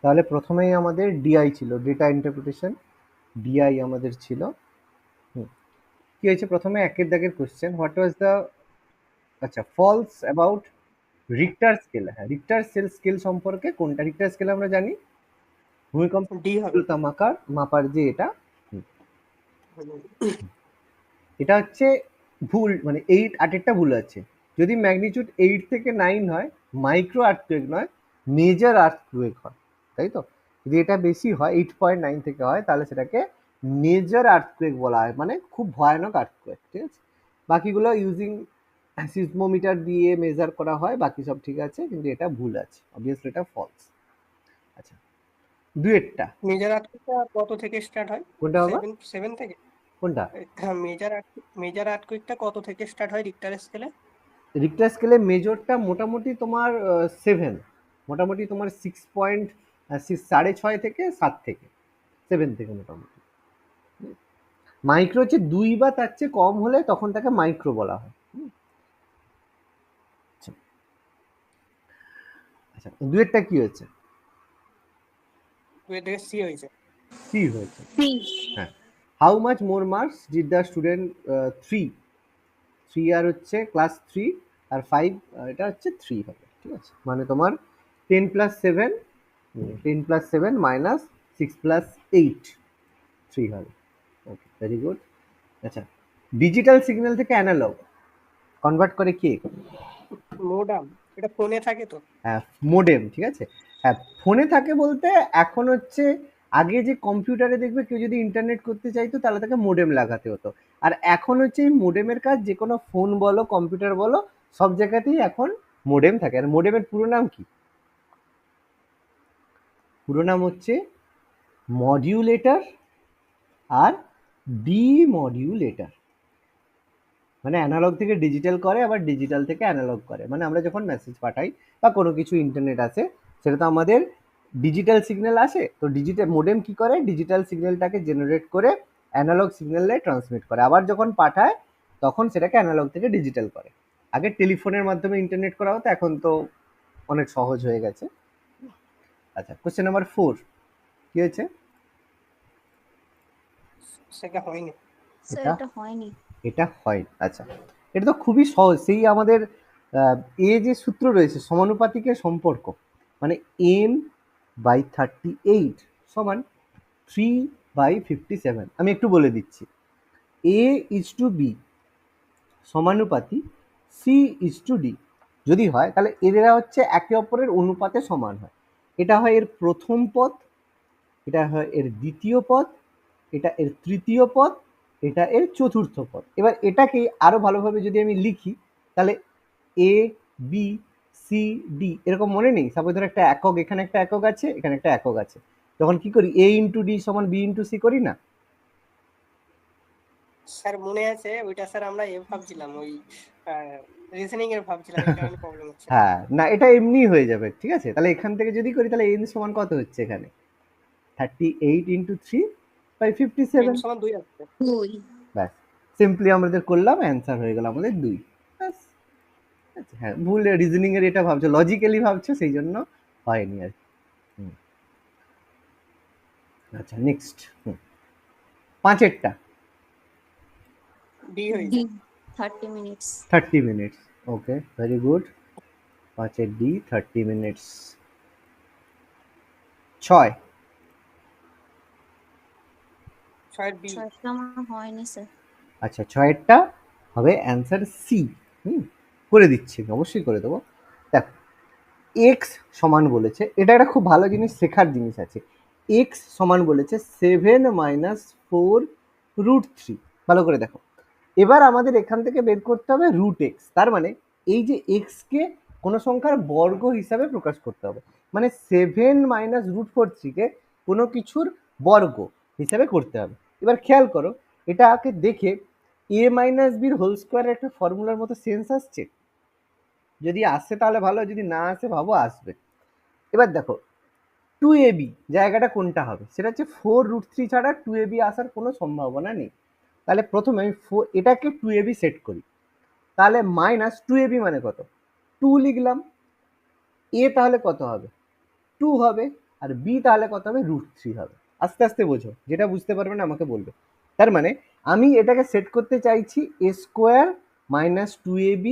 তাহলে প্রথমেই আমাদের ডিআই ছিল, ডেটা ইন্টারপ্রিটেশন, ডিআই আমাদের ছিল। কি হয়েছে প্রথমে একের দাগের কোশ্চেন, হোয়াট ওয়াজ দ্য, আচ্ছা, ফলস অ্যাবাউট রিক্টার স্কেল। হ্যাঁ, রিক্টার স্কেল সম্পর্কে কোনটা? রিক্টার স্কেল আমরা জানি ভূমিকম্প ডি হবে। তীব্রতা মাপার যে এটা, এটা হচ্ছে ভুল, মানে 8 ভুল আছে। যদি ম্যাগনিটিউড 8 থেকে 9 হয়, মাইক্রো আর্থকুয়েক নয়, মেজর আর্থকুয়েক হয়, তাই তো? যদি এটা বেশি হয়, 8.9 থেকে হয়, তাহলে সেটাকে মেজর আর্থকুয়েক বলা হয়, মানে খুব ভয়ানক আর্থকুয়েক, ঠিক আছে? বাকিগুলো ইউজিং সিসমোমিটার দিয়ে মেজার করা হয়, বাকি সব ঠিক আছে, কিন্তু এটা ভুল আছে, অবভিয়াসলি এটা ফলস। আচ্ছা, দুয়েরটা মেজর আর্থকুয়েকটা কত থেকে স্টার্ট হয়? কোনটা বাবা? 7 থেকে? কোনটা? হ্যাঁ, মেজর আর্থকুয়েকটা কত থেকে স্টার্ট হয় রিক্টার স্কেলে? রিক্টার স্কেলে মেজরটা মোটামুটি তোমার 7, মোটামুটি তোমার 6.6 থেকে 7 থেকে 7 থেকে মোটামুটি। মাইক্রো হচ্ছে 2 বা তার চেয়ে কম হলে তখন তাকে মাইক্রো বলা হয়। আচ্ছা, আচ্ছা, দুয়েরটা কি হয়েছে? দুই থেকে সি হয়েছে। সি হয়েছে। হ্যাঁ, how much more marks did the student 3 আর হচ্ছে ক্লাস 3 আর 5, এটা হচ্ছে 3 হবে, ঠিক আছে? মানে তোমার 10+7, 10+7 মাইনাস 6+8, 3 হবে। ওকে, ভেরি গুড। আচ্ছা, ডিজিটাল সিগন্যাল থেকে অ্যানালগ কনভার্ট করে কে? মোডাম, এটা ফোনে থাকে তো? হ্যাঁ, মোডেম, ঠিক আছে। হ্যাঁ, ফোনে থাকে বলতে এখন হচ্ছে, আগে যে কম্পিউটারে দেখবে কেউ যদি ইন্টারনেট করতে চাইতো তাহলে তাকে মোডেম লাগাতে হতো, আর এখন হচ্ছে এই মোডেমের কাজ যে কোনো ফোন বলো কম্পিউটার বলো সব জায়গাতেই এখন মোডেম থাকে। আর মোডেমের পুরো নাম কি? পুরো নাম হচ্ছে মডিউলেটর আর ডিমডিউলেটর। মানে অ্যানালগ থেকে ডিজিটাল করে, আবার ডিজিটাল থেকে অ্যানালগ করে। মানে আমরা যখন মেসেজ পাঠাই বা কোনো কিছু ইন্টারনেট আসে, সেটা তো আমাদের ডিজিটাল সিগন্যাল আসে, তো ডিজিটাল মোডেম কি করে, ডিজিটাল সিগন্যালটাকে জেনারেট করে অ্যানালগ সিগন্যালে ট্রান্সমিট করে, আবার যখন পাঠায় তখন সেটাকে অ্যানালগ থেকে ডিজিটাল করে। আগে টেলিফোনের মাধ্যমে ইন্টারনেট করা হতো, এখন তো অনেক সহজ হয়ে গেছে। আচ্ছা, কোশ্চেন নাম্বার 4 কি হয়েছে? সেটা হয়নি। স্যার এটা এটা হয়নি। এটা হয়, আচ্ছা, এটা তো খুবই সহজ। সেই আমাদের এ যে সূত্র রয়েছে সমানুপাতিকের সম্পর্ক, মানে n/38 সমান 3/57। আমি একটু বলে দিচ্ছি, a ইজ টু বি সমানুপাতি সি ইজ টু ডি যদি হয়, তাহলে এরা হচ্ছে একে অপরের অনুপাতে সমান হয়। এটা হয় এর প্রথম পদ, এটা হয় এর দ্বিতীয় পদ, এটা এর তৃতীয় পদ, এটা এর চতুর্থ পদ। এবার এটাকে আরো ভালোভাবে যদি আমি লিখি, তাহলে এ বি সি ডি এরকম মনে নেই? সাপোজ ধর একটা একক, এখানে একটা একক আছে, এখানে একটা একক আছে, তখন কি করি? এ ইন্টু ডি সমান বি ইন্টু সি করি না? স্যার মনে আছে ওইটা, স্যার আমরা ভাবছিলাম ওই রিজনিং এর ভাবছিলাম, এই কারণে প্রবলেম হচ্ছে। হ্যাঁ, না এটা এমনি হয়ে যাবে, ঠিক আছে? তাহলে এখান থেকে যদি করি, তাহলে এন সমান কত হচ্ছে এখানে? 38 ইন্টু 3/57। n সমান 2 আসছে। 2। ব্যাস, সিম্পলি আমাদের করলাম, অ্যান্সার হয়ে গেল আমাদের 2। ব্যাস। আচ্ছা, হ্যাঁ, ভুল রিজনিং এর এটা ভাবছো, লজিক্যালি ভাবছো, সেই জন্য হয়নি আর কি। আচ্ছা, নেক্সট 5-এরটা ডি হয়েছে। D 30 minutes. 30 minutes. Okay, very good. 5-এর ডি 30 মিনিটস। 6 ছয়ের বি। 6টা আমার হয়নি স্যার। আচ্ছা, 6-এরটা হবে অ্যান্সার সি। করে দিচ্ছি, অবশ্যই করে দেবো। দেখো, এক্স সমান বলেছে, এটা একটা খুব ভালো জিনিস, শেখার জিনিস আছে। এক্স সমান বলেছে 7-4√3। ভালো করে দেখো, এবার আমাদের এখান থেকে বের করতে হবে রুট এক্স। তার মানে এই যে এক্স কে কোনো সংখ্যার বর্গ হিসাবে প্রকাশ করতে হবে, মানে 7-√4 কে কোনো কিছুর বর্গ হিসাবে করতে হবে। এবার খেয়াল করো, এটাকে দেখে a-b হোল স্কোয়ারের একটা ফর্মুলার মতো সেন্স আসছে? যদি আসে তাহলে ভালো, যদি না আসে ভাবো আসবে। এবার দেখো, 2ab জায়গাটা কোনটা হবে? সেটা হচ্ছে 4√3 ছাড়া 2ab আসার কোনো সম্ভাবনা নেই। তাহলে প্রথমে আমি এটাকে 2ab সেট করি, তাহলে মাইনাস 2ab মানে কত? 2 লিখলাম। এ তাহলে কত হবে? 2 হবে। আর বি তাহলে কত হবে, √3 হবে। আস্তে আস্তে বোঝো, যেটা বুঝতে পারবে না আমাকে বলবে। তার মানে আমি এটাকে সেট করতে চাইছি a square minus 2ab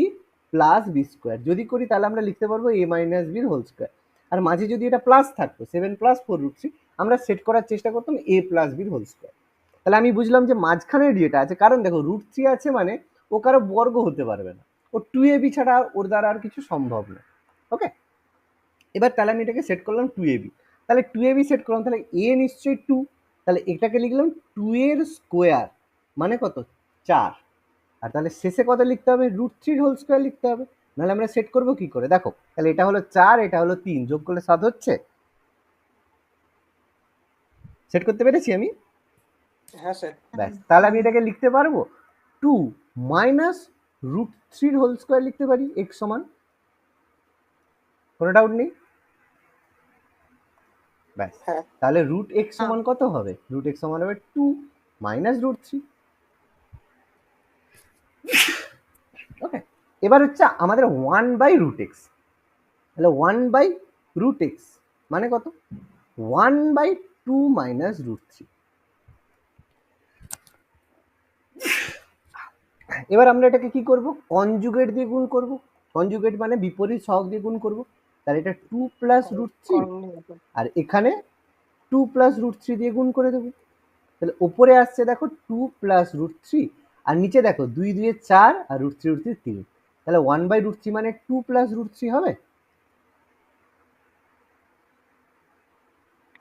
plus B square. যদি করি তাহলে আমরা লিখতে পারবো a minus B whole square. আর মাঝে যদি এটা প্লাস থাকতো 7 প্লাস 4√3, আমরা সেট করার চেষ্টা করতাম a plus b whole square. তাহলে আমি বুঝলাম যে মাঝখানের যেটা আছে, কারণ দেখো √3 আছে মানে ও কারো বর্গ হতে পারবে না, ও 2ab ছাড়া ওর দ্বারা আর কিছু সম্ভব না। ওকে, এবার তাহলে আমি এটাকে সেট করলাম 2ab, তাহলে 2ab সেট করলাম, তাহলে a নিশ্চয়ই 2, তাহলে এটাকে লিখলাম 2 এর স্কোয়ার মানে কত, 4। আর তাহলে শেষে কত লিখতে হবে, √3 হোল স্কোয়ার লিখতে হবে। নাহলে আমরা সেট করবো কি করে, দেখো তাহলে এটা হলো 4, এটা হলো 3, যোগ করলে 7 হচ্ছে। সেট করতে পেরেছি আমি? হ্যাঁ স্যার। ব্যাস, তাহলে আমি এটাকে লিখতে পারবো 2 মাইনাস √3 হোল স্কোয়ার লিখতে পারি, x সমান, কোনো ডাউট নেই। ব্যাস, হ্যাঁ তাহলে √x সমান কত হবে, √x সমান হবে 2 মাইনাস √3। ওকে, এবার হচ্ছে আমাদের 1/√x, তাহলে 1/√x মানে কত, 1/2 মাইনাস √3। এবার আমরা এটাকে কি করব, কনজুগেট দিয়ে গুণ করব। কনজুগেট মানে বিপরীত সহগ দিয়ে গুণ করব। তাহলে এটা 2 প্লাস √3, আর এখানে 2 প্লাস √3 দিয়ে গুণ করে দেবো। তাহলে ওপরে আসছে দেখো 2 প্লাস √3, আর নিচে দেখো 2 2 4 আর √3 3। তাহলে 1/√3 মানে 2 প্লাস √3 হবে।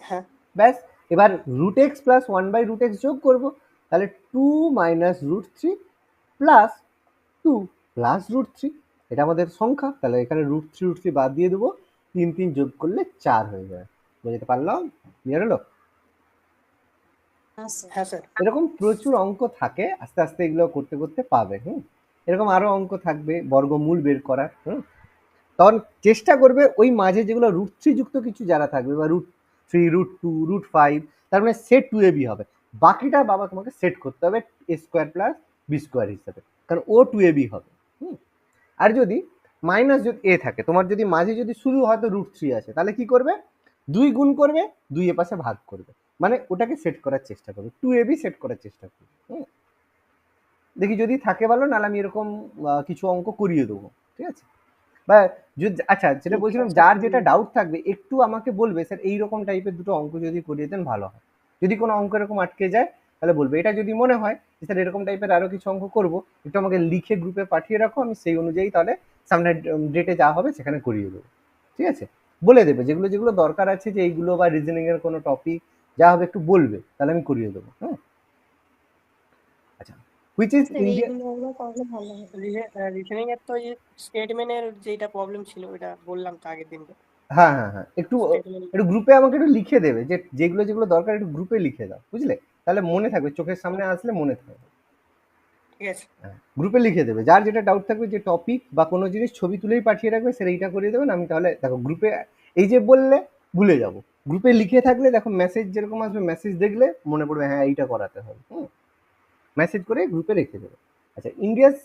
হ্যাঁ ব্যাস, এবার √x প্লাস 1/√x যোগ করব, তাহলে 2 মাইনাস √3 প্লাস 2 প্লাস √3, এটা আমাদের সংখ্যা, তাহলে এখানে √3 বাদ দিয়ে দেবো, 3 3 যোগ করলে 4 হয়ে যাবে। বুঝতে পারলাম, ক্লিয়ার হলো? হ্যাঁ স্যার। এরকম প্রচুর অঙ্ক থাকে, আস্তে আস্তে এগুলো করতে করতে পাবে। এরকম আরো অঙ্ক থাকবে বর্গমূল বের করার। তখন চেষ্টা করবে ওই মাঝে যেগুলো √3 যুক্ত কিছু যারা থাকবে, বা √3 √2 √5, তার মানে সেট 2ab হবে। বাকিটা বাবা তোমাকে সেট করতে হবে a square plus B square হিসাবে, কারণ ও 2ab হবে। আর যদি মাইনাস যদি a থাকে, তোমার যদি মাঝে যদি শুধু হয়তো √3 আছে, তাহলে কি করবে, 2 গুণ করবে, 2 এ পাশে ভাগ করবে, মানে ওটাকে সেট করার চেষ্টা করবে, 2ab সেট করার চেষ্টা করবে। দেখি যদি থাকে ভালো, নাহলে আমি এরকম কিছু অঙ্ক করিয়ে দেবো, ঠিক আছে? বা যদি, আচ্ছা যেটা বলছিলাম, যার যেটা ডাউট থাকবে একটু আমাকে বলবে, স্যার এইরকম টাইপের দুটো অঙ্ক যদি করিয়ে দেন ভালো হয়। যদি কোনো অঙ্ক এরকম আটকে যায় তাহলে বলবে। এটা যদি মনে হয় যে স্যার এরকম টাইপের আরো কিছু অঙ্ক করবো, একটু আমাকে লিখে গ্রুপে পাঠিয়ে রাখো, আমি সেই অনুযায়ী তাহলে সামনের ডেটে যা হবে সেখানে করিয়ে দেবো, ঠিক আছে? বলে দেবে যেগুলো যেগুলো দরকার আছে, যে এইগুলো বা রিজনিং এর কোনো টপিক যা হবে একটু বলবে, তাহলে আমি করিয়ে দেবো। হ্যাঁ, আচ্ছা, হুইচ ইজ ইন্ডিয়া, রিজনিং এর তো এই স্টেটমেন্টের যেটা প্রবলেম ছিল ওটা বললাম তো আগের দিন। হ্যাঁ হ্যাঁ হ্যাঁ, একটু স্টেটমেন্ট একটু গ্রুপে আমাকে একটু লিখে দেবে, যে যেগুলো যেগুলো দরকার একটু গ্রুপে লিখে দাও, বুঝলে? তাহলে মনে থাকবে, চোখের সামনে আসলে মনে থাকবে। ঠিক আছে। হ্যাঁ, গ্রুপে লিখে দেবে, যার যেটা ডাউট থাকবে, যে টপিক বা কোনো জিনিস ছবি তুলেই পাঠিয়ে রাখবে, সেটা এইটা করিয়ে দেবেন। আমি তাহলে দেখো গ্রুপে, এই যে বললে ভুলে যাব, গ্রুপে লিখে থাকলে দেখো মেসেজ যেরকম আসবে, মেসেজ দেখলে মনে পড়বে, হ্যাঁ এইটা করাতে হবে। মেসেজ করে গ্রুপে রেখে দেবে। আচ্ছা, India's,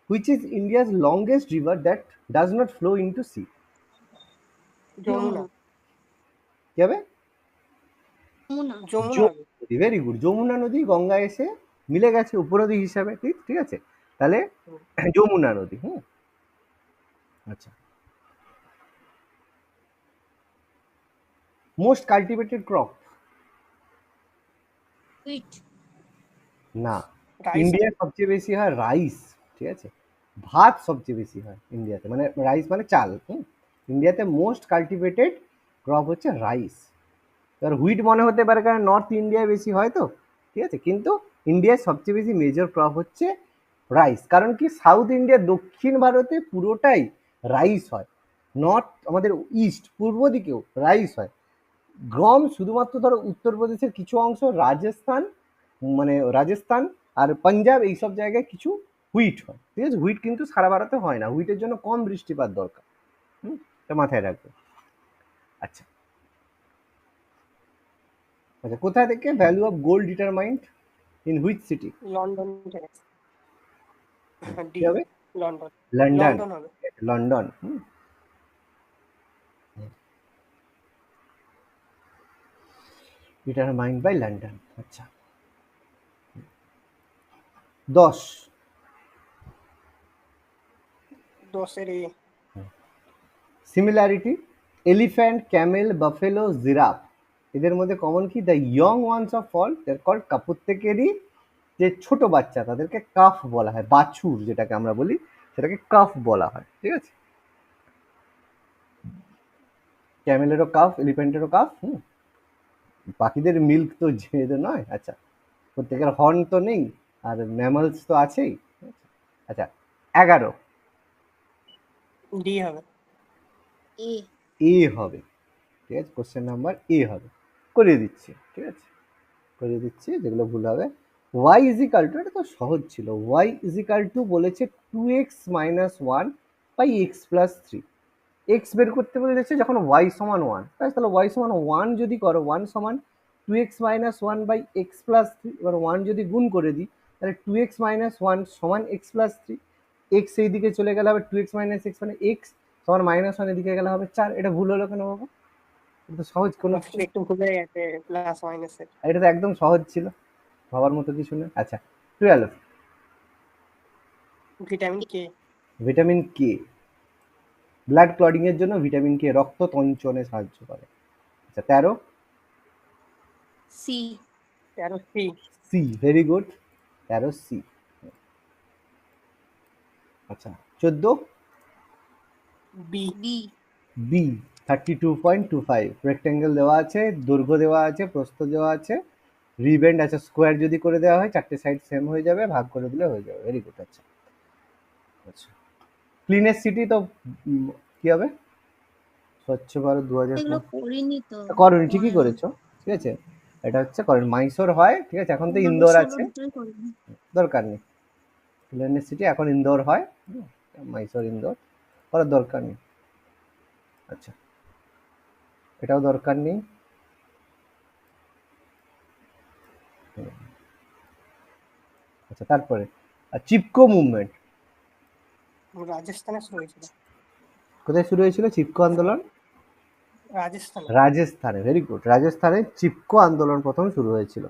which is India's longest river that does not flow into sea? Yamuna. কি হবে? যমুনা হবে। ভেরি গুড, যমুনা নদী গঙ্গা এসে মিলে গেছে উপনদী হিসাবে, ঠিক ঠিক আছে, তাহলে যমুনা নদী। আচ্ছা, মোস্ট কাল্টিভেটেড ক্রপ? না, রাইস। ইন্ডিয়ায় সবচেয়ে বেশি হয় রাইস, ঠিক আছে? ভাত সবচেয়ে বেশি হয় ইন্ডিয়াতে, মানে রাইস মানে চাল। ইন্ডিয়াতে মোস্ট কাল্টিভেটেড ক্রপ হচ্ছে রাইস। এবার হুইট মনে হতে পারে, কারণ নর্থ ইন্ডিয়ায় বেশি হয় তো, ঠিক আছে, কিন্তু ইন্ডিয়ায় সবচেয়ে বেশি মেজর ক্রপ হচ্ছে রাইস। কারণ কি, সাউথ ইন্ডিয়া, দক্ষিণ ভারতে পুরোটাই রাইস হয়, নর্থ আমাদের ইস্ট পূর্ব দিকেও রাইস হয়। গম শুধুমাত্র ধরো উত্তরপ্রদেশের কিছু অংশ, রাজস্থান, মানে রাজস্থান আর পাঞ্জাব, এইসব জায়গায় কিছু হুইট হয়, ঠিক আছে? হুইট কিন্তু সারা ভারতে হয় না, হুইটের জন্য কম বৃষ্টিপাত দরকার। এটা মাথায় রাখবে। আচ্ছা আচ্ছা, কোথা থেকে value of gold determined, in which city? London থেকে। কি ডি। হবে? লন্ডন। লন্ডন। লন্ডন হবে। লন্ডন। Determined by London. আচ্ছা 10 10 এর এ similarity elephant camel buffalo giraffe এদের মধ্যে কমন কি the young ones of all their called প্রত্যেকেরই যে ছোট বাচ্চা তাদেরকে কাফ বলা হয়, বাছুর যেটাকে আমরা বলি সেটাকে কাফ বলা হয়, ঠিক আছে। ক্যামেলেরও কাফ, এলিফ্যান্টেরও কাফ, বাকিদের মিল্ক তো যেহেতু নয়। আচ্ছা প্রত্যেকের হর্ন তো নেই, আর ম্যামলস তো আছেই। আচ্ছা 11 ডি হবে। এ এ হবে, ঠিক আছে, কোশ্চেন নাম্বার এ হবে। করিয়ে দিচ্ছি, ঠিক আছে, করিয়ে দিচ্ছি যেগুলো ভুল হবে। ওয়াই ইজিক্যাল টু, এটা তো সহজ ছিল, ওয়াই ইজিক্যাল টু বলেছে 2x minus 1 by x plus 3। X বের করতে বলেছে যখন ওয়াই সমান 1, তাহলে ওয়াই সমান 1 যদি করো 1 সমান 2x minus 1 by x plus 3। এবার 1 যদি গুণ করে দিই তাহলে 2x মাইনাস 1 সমান এক্স প্লাস 3। এক্স এই দিকে চলে গেলে হবে 2x মাইনাস এক্স, মানে এক্স সমান মাইনাস 1 এদিকে গেলে হবে 4। এটা ভুল হলো কেন বাবা? এটা তো সহজ, কোনো একটু ভুলে গেছে প্লাস মাইনাসের। এটা তো একদম সহজ ছিল, ভাবার মতো কিছু না। আচ্ছা 12 vitamin K. Vitamin K, blood clotting এর জন্য ভিটামিন কে রক্ত তঞ্চনে সাহায্য করে। আচ্ছা 13 C 13 C. C, very good, 13 C. আচ্ছা 14 বি বি বি, 32.25 রেক্টেঙ্গেল দেওয়া আছে, দৈর্ঘ্য দেওয়া আছে, প্রস্থ দেওয়া আছে, রিবেন্ড আছে, স্কোয়ার যদি করে দেওয়া হয় চারটে সাইড সেম হয়ে যাবে, ভাগ করে দিলে হয়ে যাবে, ভেরি গুড। আচ্ছা আচ্ছা ক্লিনেস্ট সিটি তো কি হবে? স্বচ্ছ ভারত 2000 এগুলো করিনি তো। করনি, ঠিকই করেছো, ঠিক আছে, এটা হচ্ছে করেন মাইসোর হয়, ঠিক আছে, এখন তো ইন্দোর আছে, দুটোই করিনি। দরকার নেই। ক্লিনেস্ট সিটি এখন ইন্দোর হয়, মাইসোর ইন্দোর করার দরকার নেই। আচ্ছা এটাও দরকার নেই। আচ্ছা তারপরে চিপকো মুভমেন্ট রাজস্থানে শুরু হয়েছিল। কোথায় শুরু হয়েছিল চিপকো আন্দোলন? রাজস্থানে। রাজস্থানে, ভেরি গুড, রাজস্থানে চিপকো আন্দোলন প্রথম শুরু হয়েছিল।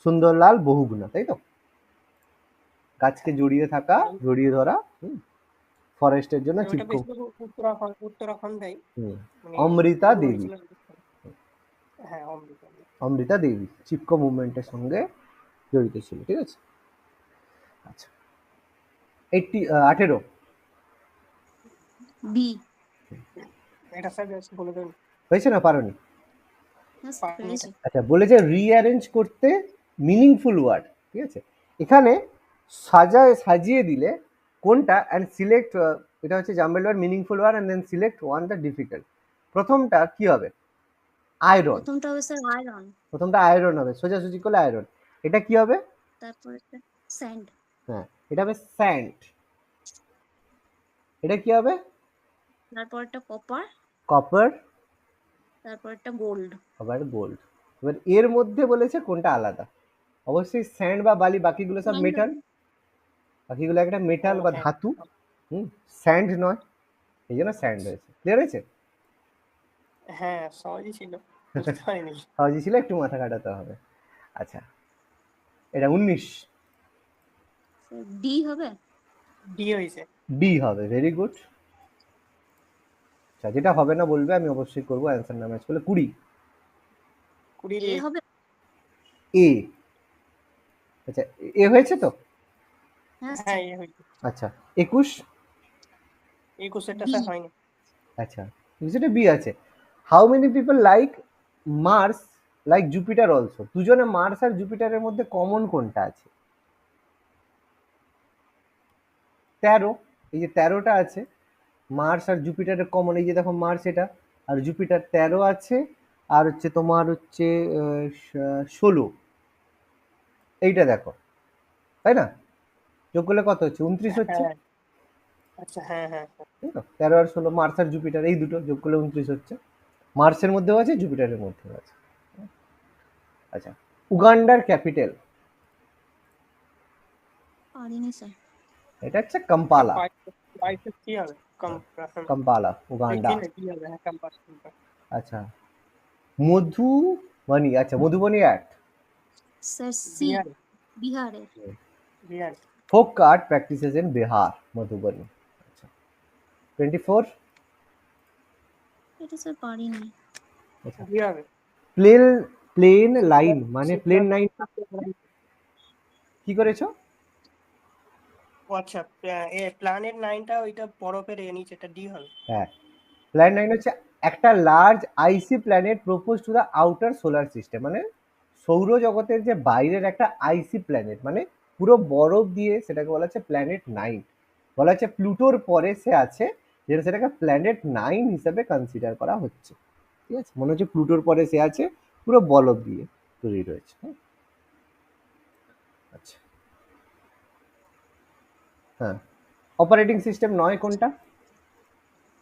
সুন্দরলাল বহুগুণা, তাই তো, গাছকে জড়িয়ে থাকা, জড়িয়ে ধরা, ফরেস্টের জন্য ওটা চিপকো। বেশি উত্তরাখণ্ডে মানে অমৃতা শুরু দেবী, হয়েছিল। হ্যাঁ অমৃতা। অমৃতা দেবী চিপকো মুভমেন্টের সঙ্গে জড়িত ছিল, ঠিক আছে। আচ্ছা 18 বি এটা স্যার বলে দেন। হয়েছে না, পারোনি? পেরেছি। আচ্ছা বলেছে রিঅ্যারেঞ্জ করতে মিনিংফুল ওয়ার্ড, ঠিক আছে, এখানে সাজিয়ে দিলে কোনটা অ্যান্ড সিলেক্ট, এটা হচ্ছে jumbled word meaningful word and then select one the difficult. প্রথমটা কি হবে? আয়রন, প্রথমটা হবে স্যার আয়রন, প্রথমটা আয়রন হবে, সোজাসুজি করলে আয়রন। এটা কি হবে? তারপরে স্যান্ড, হ্যাঁ এটা হবে স্যান্ড। এটা কি হবে? তারপরটা কপার, কপার, তারপরটা গোল্ড। আবার গোল্ড। এবার এর মধ্যে বলেছে কোনটা আলাদা, অবশ্যই স্যান্ড বা বালি, বাকিগুলো সব মেটাল, বাকিগুলো একটা মেটাল বা ধাতু, স্যান্ড নয়, এই জন্য স্যান্ড হয়েছে। ক্লিয়ার হয়েছে? হ্যাঁ সহজই ছিল, বুঝতে পারিনি। সহজই ছিল, একটু মাথা কাটাতে হবে। আচ্ছা এটা 19 ডি হবে, ডি হয়েছে। বি হবে, ভেরি গুড। আচ্ছা যেটা হবে না বলবে, আমি অবশ্যই করবো অ্যান্সার না ম্যাচ করলে। 20 কুড়ির এ হবে। এ, আচ্ছা এ হয়েছে তো। হ্যাঁ হ্যাঁ এ হয়েছে। আচ্ছা 21 21 বি স্যার হয়নি। আচ্ছা সেটা বি আছে। How many people like Mars like Jupiter also, দুজনে মার্স আর জুপিটারের মধ্যে কমন কোনটা আছে? 13, এই যে 13টা আছে, মার্স আর জুপিটারের কমন, এই যে দেখো মার্স এটা আর জুপিটার 13 আছে, আর হচ্ছে তোমার হচ্ছে 16, এইটা দেখো, তাই না, যোগ করলে কত হচ্ছে? 29 হচ্ছে, হ্যাঁ আচ্ছা হ্যাঁ হ্যাঁ তাই তো, 13 আর 16, মার্স আর জুপিটার এই দুটো যোগ করলে 29 হচ্ছে, মার্সের মধ্যেও আছে জুপিটারের মধ্যেও আছে। আচ্ছা উগান্ডার ক্যাপিটাল, পারিনি স্যার। এটা হচ্ছে কাম্পালা, 22 কি হবে? Kampala Uganda. কি হবে? হ্যাঁ কম্পাস। আচ্ছা মধু বনি, আচ্ছা Madhubani art, sir C, Bihar বিহারের। Bihar folk art practices in Bihar, Madhubani. আচ্ছা 24। এটা স্যার পারিনি। আচ্ছা বিহার প্লেন, প্লেন লাইন মানে প্লেন লাইন কি করেছো? আচ্ছা প্ল্যানেট 9টা ওইটা বরফের নিচে, এটা ডি হবে। হ্যাঁ, প্ল্যানেট 9 হচ্ছে একটা large IC planet propose to the outer solar system, মানে সৌরজগতের যে বাইরের একটা আইসি প্ল্যানেট, মানে পুরো বরফ দিয়ে, সেটাকে বলা হচ্ছে প্ল্যানেট 9। বলা হচ্ছে প্লুটোর পরে সে আছে, যেটা সেটাকে প্ল্যানেট 9 হিসেবে কনসিডার করা হচ্ছে। ঠিক আছে, মনে হচ্ছে প্লুটোর পরে সে আছে, পুরো বরফ দিয়ে তৈরি রয়েছে। হ্যাঁ, আচ্ছা হ্যাঁ, অপারেটিং সিস্টেম 9 কোনটা?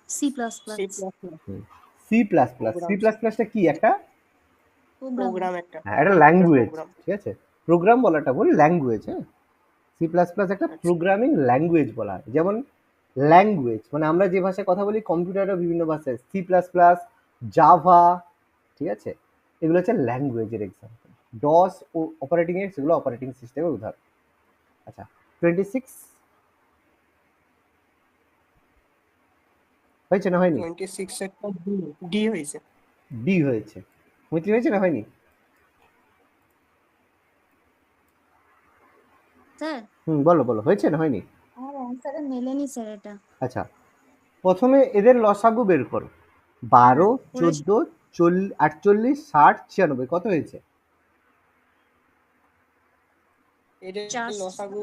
C plus C plus. Plus plus C plus plus. C plus প্লাসটা কি? একটা প্রোগ্রাম। প্রোগ্রাম একটা। হ্যাঁ, একটা ল্যাঙ্গুয়েজ। প্রোগ্রাম। ঠিক আছে, প্রোগ্রাম বলাটা ভুল, ল্যাঙ্গুয়েজ। হ্যাঁ, সি প্লাস প্লাস একটা আচ্ছা। প্রোগ্রামিং ল্যাঙ্গুয়েজ বলা হয়। যেমন ল্যাঙ্গুয়েজ মানে আমরা যে ভাষায় কথা বলি, কম্পিউটারের বিভিন্ন ভাষায়, সি প্লাস প্লাস, জাভা, ঠিক আছে, এগুলো হচ্ছে ল্যাঙ্গুয়েজের এক্সাম্পল। ডস ও অপারেটিং এর, সেগুলো অপারেটিং সিস্টেমের উদাহরণ। আচ্ছা 26 হয়েছে না হয়নি? 26 একটা ডি হয়েছে। ডি হয়েছে। মৈত্রী হয়েছে না হয়নি? স্যার বলো বলো, হয়েছে না হয়নি? আমার অ্যান্সারে মেলেনি স্যার এটা। আচ্ছা, প্রথমে এদের লসাগু বের করো। 12, করেছি। 14, 48, 60, 96 কত হয়েছে? এদের 480। লসাগু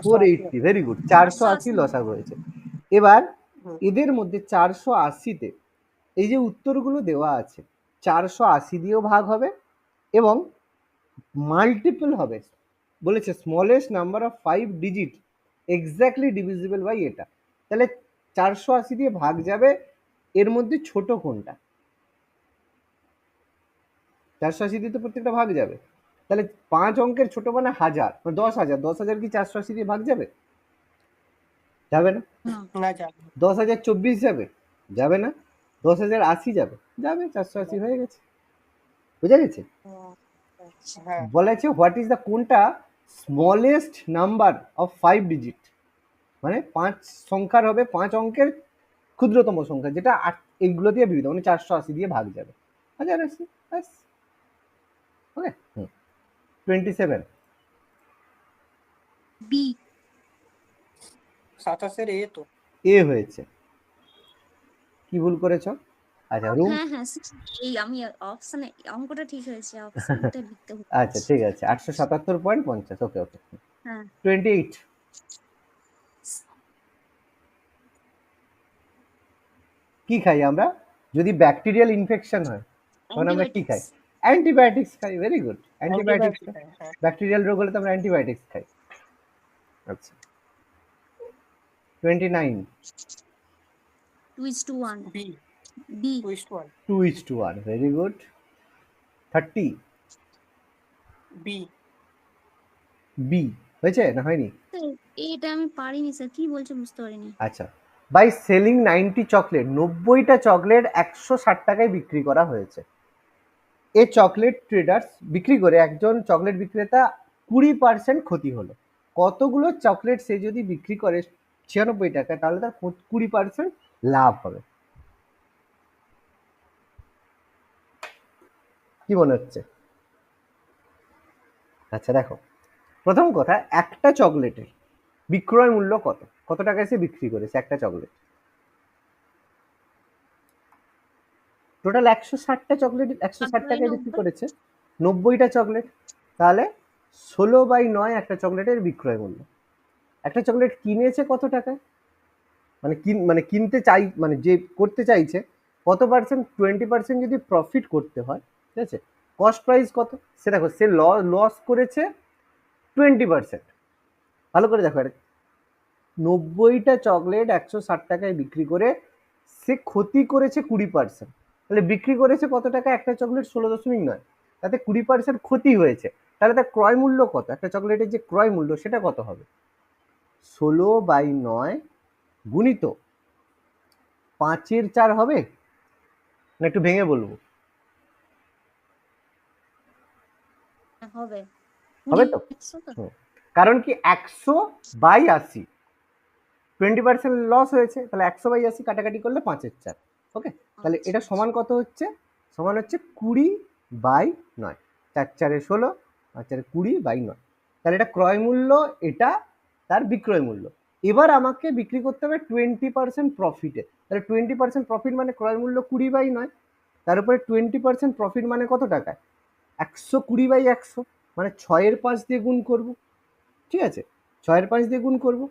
480, ভেরি গুড, 480 লসাগু হয়েছে। এবার হুম। এদের মধ্যে 480-তে এই যে উত্তরগুলো দেওয়া আছে, 480 দিয়েও ভাগ হবে এবং মাল্টিপল হবে। বলেছে smallest number of 5 digit exactly divisible by এটা। তাহলে 480 দিয়ে ভাগ যাবে, এর মধ্যে ছোট কোনটা? 480 দিয়ে তো প্রত্যেকটা ভাগ যাবে। তাহলে 5 অঙ্কের ছোট মানে 1000, 10,000, 10,000 কি 480 দিয়ে ভাগ যাবে? যাবে না। না। না যাবে। 10,024 যাবে? যাবে না। 10,080 যাবে? যাবে। 480 হয়ে গেছে। বুঝা গেছে? হ্যাঁ বলা আছে হোয়াট ইজ দ্য কোনটা স্মলেস্ট নাম্বার অফ 5 ডিজিট, মানে 5 সংখ্যার হবে, 5 অঙ্কের ক্ষুদ্রতম সংখ্যা, যেটা এইগুলো দিয়ে বিভক্ত, মানে 480 দিয়ে ভাগ যাবে। 1080 ব্যাস। ওকে। 27 বি। 27 এ তো এ হয়েছে। কি ভুল করেছ? আচ্ছা রুম, হ্যাঁ হ্যাঁ এই আমি অপশনে অঙ্কটা ঠিক হয়েছে, অপশনটা লিখতে হবে। আচ্ছা ঠিক আছে, 877.50। ওকে ওকে। হ্যাঁ 28 কি খাই আমরা যদি ব্যাকটেরিয়াল ইনফেকশন হয়, তখন আমরা কি খাই? অ্যান্টিবায়োটিক্স। অ্যান্টিবায়োটিক্স খাই। Very good, antibiotics. অ্যান্টিবায়োটিক। হ্যাঁ ব্যাকটেরিয়াল রোগ হলে তো আমরা অ্যান্টিবায়োটিক্স খাই। আচ্ছা 29 2:1। B B. Twist 1 2:1, very good. 30 B B হয়েছে না হয়নি? এটা আমি পারিনি স্যার, কি বলছে বুঝতে পারিনি। আচ্ছা, বাই সেলিং 90 চকলেট, 90টা চকলেট 160 টাকায় বিক্রি করা হয়েছে। এই চকলেট ট্রেডার্স বিক্রি করে একজন চকলেট বিক্রেতা 20% ক্ষতি হলো। কতগুলো চকলেট সে যদি বিক্রি করে 96 টাকায়, তাহলে তার 20% লাভ হবে। কি মনে হচ্ছে? আচ্ছা দেখো, প্রথম কথা, একটা চকলেটের বিক্রয় মূল্য কত, কত টাকায় সে বিক্রি করেছে একটা চকলেট? টোটাল 160টা চকলেট 160 টাকায় বিক্রি করেছে, 90টা চকলেট, তাহলে 16/9 একটা চকলেটের বিক্রয় মূল্য। একটা চকলেট কিনেছে কত টাকায়, মানে কিনতে চাই, মানে যে করতে চাইছে কত পার্সেন্ট, 20% যদি প্রফিট করতে হয়, ঠিক আছে, কস্ট প্রাইস কত, সে দেখো সে লস করেছে 20%। ভালো করে দেখো, 90টা চকলেট 160 টাকায় বিক্রি করে সে ক্ষতি করেছে 20%। তাহলে বিক্রি করেছে কত টাকা একটা চকলেট? 16.9, তাতে 20% ক্ষতি হয়েছে। তাহলে তার ক্রয় মূল্য কত, একটা চকলেটের যে ক্রয় মূল্য সেটা কত হবে? 16/9 গুণিত 5-এর 4 হবে না? একটু ভেঙে বলবো, হবে হবে তো? 100 তো হুম। কারণ কি 100/80 20% লস হয়েছে, তাহলে 100/80 কাটাকাটি করলে 5/4। ওকে, তাহলে আচ্ছা এটা আচ্ছা সমান কত হচ্ছে? সমান হচ্ছে 20/9। 4 4 16, 5 4 20/9। তাহলে এটা ক্রয় মূল্য, এটা তার বিক্রয় মূল্য। এবার আমাকে বিক্রি করতে হবে 20% প্রফিটে। তাহলে 20% প্রফিট মানে ক্রয় মূল্য 20/9, তার উপরে 20% প্রফিট মানে কত টাকায়? 120/100, মানে 6/5 দিয়ে গুণ করবো। ঠিক আছে, 6/5 দিয়ে গুণ করবো।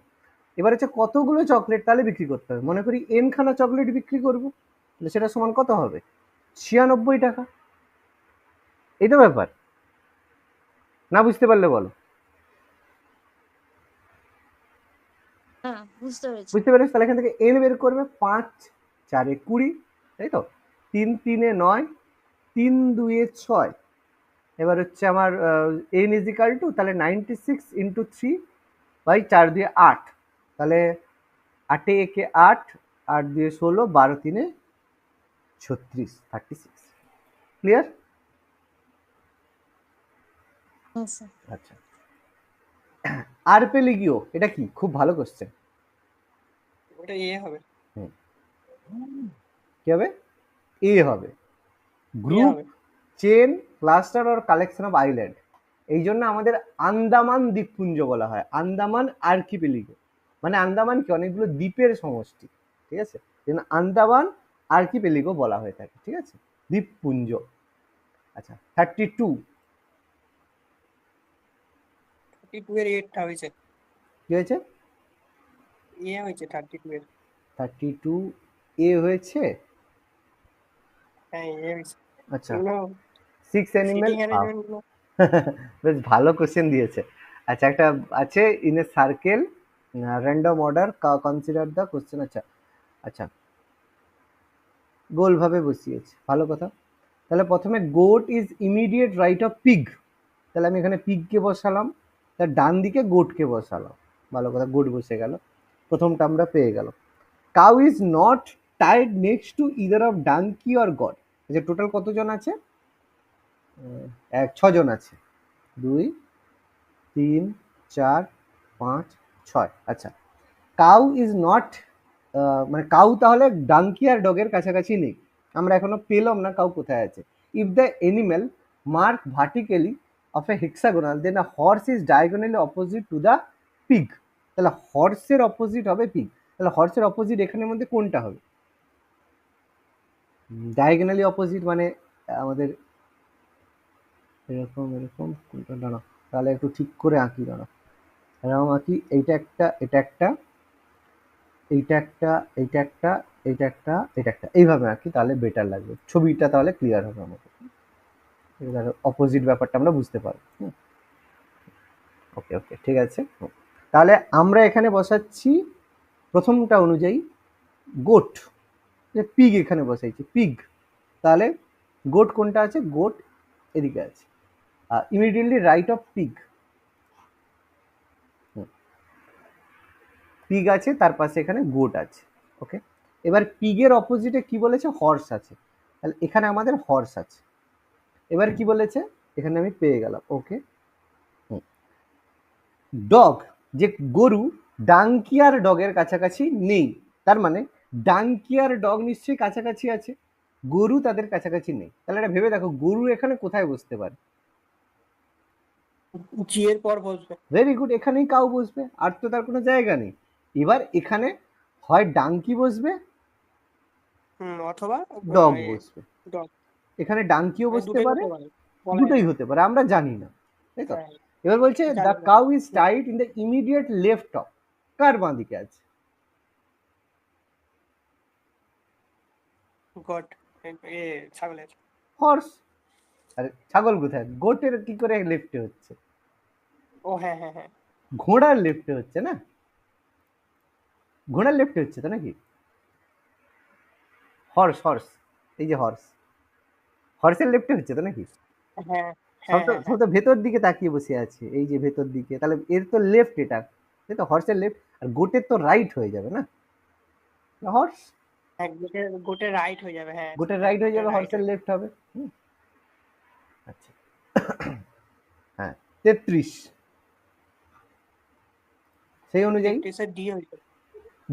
এবার হচ্ছে কতগুলো চকলেট তাহলে বিক্রি করতে হবে। মনে করি n খানা চকলেট বিক্রি করবো, তাহলে সেটা সমান কত হবে? 96 টাকা। এই তো ব্যাপার, না বুঝতে পারলে বলো। হ্যাঁ বুঝতে পেরেছি বুঝতে পেরেছ? তাহলে এখান থেকে n বের করবে, 5 4 20, তাই তো, 3 3 9, 3 2 6। এবার হচ্ছে আমার n ইজিক্যাল টু, তাহলে 96 ইন্টু 3/4 দিয়ে 8, তাহলে 8 একে 8, 8 দিয়ে 16, 12 3 36, 36। ক্লিয়ার? হ্যাঁ স্যার আচ্ছা, আরপেলিগিও এটা কি? খুব ভালো কোশ্চেন। ওটা এ হবে, কি হবে? এ হবে। এ গ্রুপ, হবে। Chain, cluster or collection of island. এই জন্য আমাদের আন্দামান দ্বীপপুঞ্জ বলা হয়, আন্দামান আর্কিপেলিগো। মানে আন্দামান কি অনেকগুলো দ্বীপের সমষ্টি, ঠিক আছে, এই জন্য আন্দামান আর্কিপেলিগো বলা হয়ে থাকে, ঠিক আছে, দ্বীপপুঞ্জ। আচ্ছা, 32 32 এর এটটা হয়েছে, কি হয়েছে? এ হয়েছে 32 এর। 32 এ হয়েছে। হ্যাঁ এ হয়েছে। আচ্ছা, এগুলো 6 অ্যানিমেল। সিটিং অ্যারেঞ্জমেন্ট গুলো। বেশ ভালো কোশ্চেন দিয়েছে। আচ্ছা, একটা আছে, in a circle random order consider the question. আচ্ছা আচ্ছা, গোলভাবে বসিয়েছে, ভালো কথা। তাহলে প্রথমে goat is immediate right of pig, তাহলে আমি এখানে পিগকে বসালাম, তার ডান দিকে গোটকে বসালাম, ভালো কথা, গোট বসে গেল, প্রথমটা আমরা পেয়ে গেল। Cow is not tied next to either of donkey or goat. আচ্ছা, টোটাল কতজন আছে? 6 জন আছে। 2 3 4 5 6। আচ্ছা, কাউ ইজ নট, মানে কাউ তাহলে ডাঙ্কি আর ডগের কাছাকাছি নেই, আমরা এখনো পেলাম না কাউ কোথায় আছে। If the animal mark vertically of a hexagonal then a horse is diagonally opposite to the pig. তাহলে হর্সের অপোজিট হবে পিগ, তাহলে হর্সের অপোজিট এখানের মধ্যে কোনটা হবে? ডায়াগোনালি অপোজিট মানে আমাদের এরকম এরকম কোনটা, দাঁড়া, তাহলে একটু ঠিক করে আঁকি, দাঁড়া, এরকম আঁকি, এইটা একটা, এটা একটা, এইটা একটা, এইটা একটা, এইটা একটা, এটা একটা, এইভাবে আঁকি, তাহলে বেটার লাগবে, ছবিটা তাহলে ক্লিয়ার হবে আমাকে, অপোজিট ব্যাপারটা আমরা বুঝতে পারবো। ওকে ওকে, ঠিক আছে। তাহলে আমরা এখানে বসাচ্ছি প্রথমটা অনুযায়ী গোট, পিগ এখানে বসাইছি, পিগ। তাহলে গোট কোনটা আছে? গোট এদিকে আছে, immediately right of pig, pig আছে, তার পাশে এখানে গোট আছে। ওকে, এবার পিগের অপোজিটে কি বলেছে? হর্স আছে, তাহলে এখানে আমাদের হর্স আছে। এবার কি বলেছে? এখানে আমি পেয়ে গেলাম। ওকে, ডগ, যে গরু ডাঙ্কি আর ডগের কাছাকাছি নেই, তার মানে ডাঙ্কি আর ডগ নিশ্চয়ই কাছাকাছি আছে, গরু তাদের কাছাকাছি নেই। তাহলে এটা ভেবে দেখো, গরু এখানে কোথায় বসতে পারে? জি এর পর বসবে। ভেরি গুড, এখানেই কাউ বসবে, আর তো তার কোনো জায়গা নেই। এবার এখানে হয় ডাঙ্কি বসবে, অথবা ডগ বসবে। ডগ, এখানে ডাঙ্কিও বসতে দুটোই পারে, হতে পারে, বলা দুটোই যায় না। হতে পারে, আমরা জানি না, তাই তো। হ্যাঁ, এবার বলছে দ্য জানি না। Cow is tied in the immediate left of, কার বাঁ দিকে আছে? গড, এ ছাগলের। হর্স। আরে ছাগল কোথায়? গোটের কি করে লেফটে হচ্ছে? ও হ্যাঁ হ্যাঁ হ্যাঁ, ঘোড়ার লেফটে হচ্ছে না, ঘোড়ার লেফটে হচ্ছে তো নাকি? হর্স, হর্স, এই যে হর্স, হর্সের লেফটে হচ্ছে তো নাকি? হ্যাঁ সব হ্যাঁ তো হ্যাঁ সব হ্যাঁ। তো ভেতর দিকে তাকিয়ে বসে আছে, এই যে ভেতর দিকে, তাহলে এর তো লেফট এটা, তাই তো, হর্সের লেফট। আর গোটের তো রাইট হয়ে যাবে না, হর্স, হ্যাঁ, গোটের রাইট হয়ে যাবে, হ্যাঁ ঠিক গোটের আছে, রাইট হয়ে গোটের যাবে, রাইট হর্সের হয়ে যাবে। লেফট হবে। আচ্ছা, 33। সেই অনুযায়ী 33 এর ডি হয়েছে,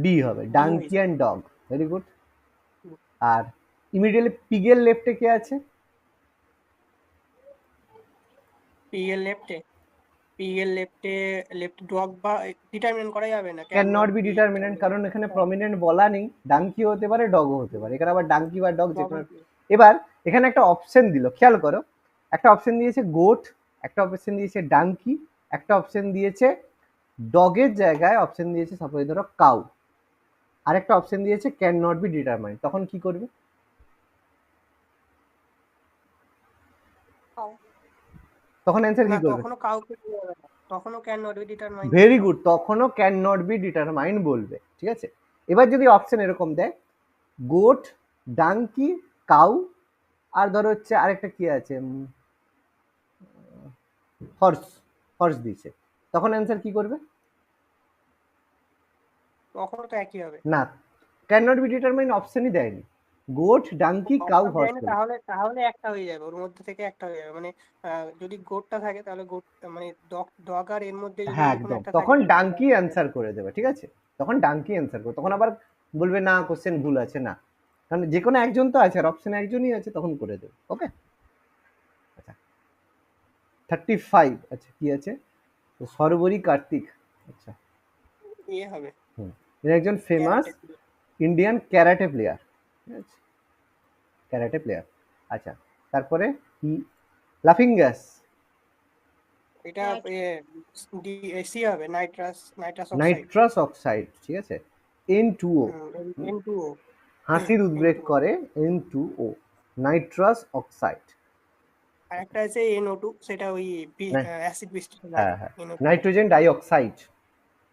ডি হবে, ডি ডাঙ্কি হয়েছে। And dog. Very good. আর ইমিডিয়েটলি পিগের লেফটে কে আছে? পি এর লেফটে, লেফট ডগ বা ডিটারমিনেট করা যাবে না, can can not not be be. Determinant, কারণ এখানে প্রমিনেন্ট বলা নেই। ডাঙ্কিও হতে পারে, ডগও হতে পারে, এখানে আবার ডাঙ্কি বা ডগ যে কোনো। এবার এখানে একটা অপশন দিল, খেয়াল করো। একটা অপশন দিয়েছে গোট, একটা অপশন দিয়েছে ডাঙ্কি, একটা অপশন দিয়েছে ডগের জায়গায় অপশন দিয়েছে সাপোজ ধরো কাউ, আরেকটা অপশন দিয়েছে ক্যান নট বি ডিটারমাইন্ড। তখন কি করবে? তখন অ্যান্সার না, কি করবে? তখনও কাউকে দেওয়া যাবে না, তখনও can not be determined. Very good, তখনও ক্যান নট বি ডিটারমাইন্ড বলবে, ঠিক আছে। এবার যদি অপশন এরকম দেয় গোট, ডাঙ্কি, কাউ, আর ধরো হচ্ছে আরেকটা কি আছে, হর্স, হর্স দিয়েছে, তখন অ্যান্সার কি করবে? তখনও তো একই হবে। না, ক্যান নট বি ডিটারমাইন্ড অপশনই দেয়নি, goat, donkey, cow, option horse দেয়নি, বলে। তাহলে তাহলে একটা হয়ে যাবে, ওর মধ্যে থেকে একটা হয়ে যাবে, মানে যদি গোটটা থাকে তাহলে গোট, মানে ডগ আর এর মধ্যে যদি হ্যাঁ যে কোনো একদম, একটা থাকে তখন তাহলে ডাঙ্কি dog হবে। অ্যান্সার করে দেবে, ঠিক আছে। তখন ডাঙ্কি অ্যান্সার করবে, তখন আবার বলবে না কোশ্চেন ভুল আছে, না, কারণ যে কোনো একজন তো আছে, আর অপশনে একজনই আছে, তখন করে দেবে। ওকে, আচ্ছা 35। আচ্ছা কি আছে? তো সর্বরী কার্তিক। আচ্ছা, ইয়ে হবে, এর একজন famous karate. Indian karate player, ঠিক আছে, ক্যারাটে প্লেয়ার। আচ্ছা, তারপরে কি? লাফিং গ্যাস, এটা সি হবে, নাইট্রাস অক্সাইড। নাইট্রাস অক্সাইড, ঠিক আছে, N2O। N2O। হাসির উদ্রেক N2O। করে, N2O, নাইট্রাস অক্সাইড। আর একটা আছে NO2, সেটা ওই অ্যাসিড বৃষ্টিতে লাগে। হ্যাঁ হ্যাঁ, NO2। নাইট্রোজেন ডাইঅক্সাইড,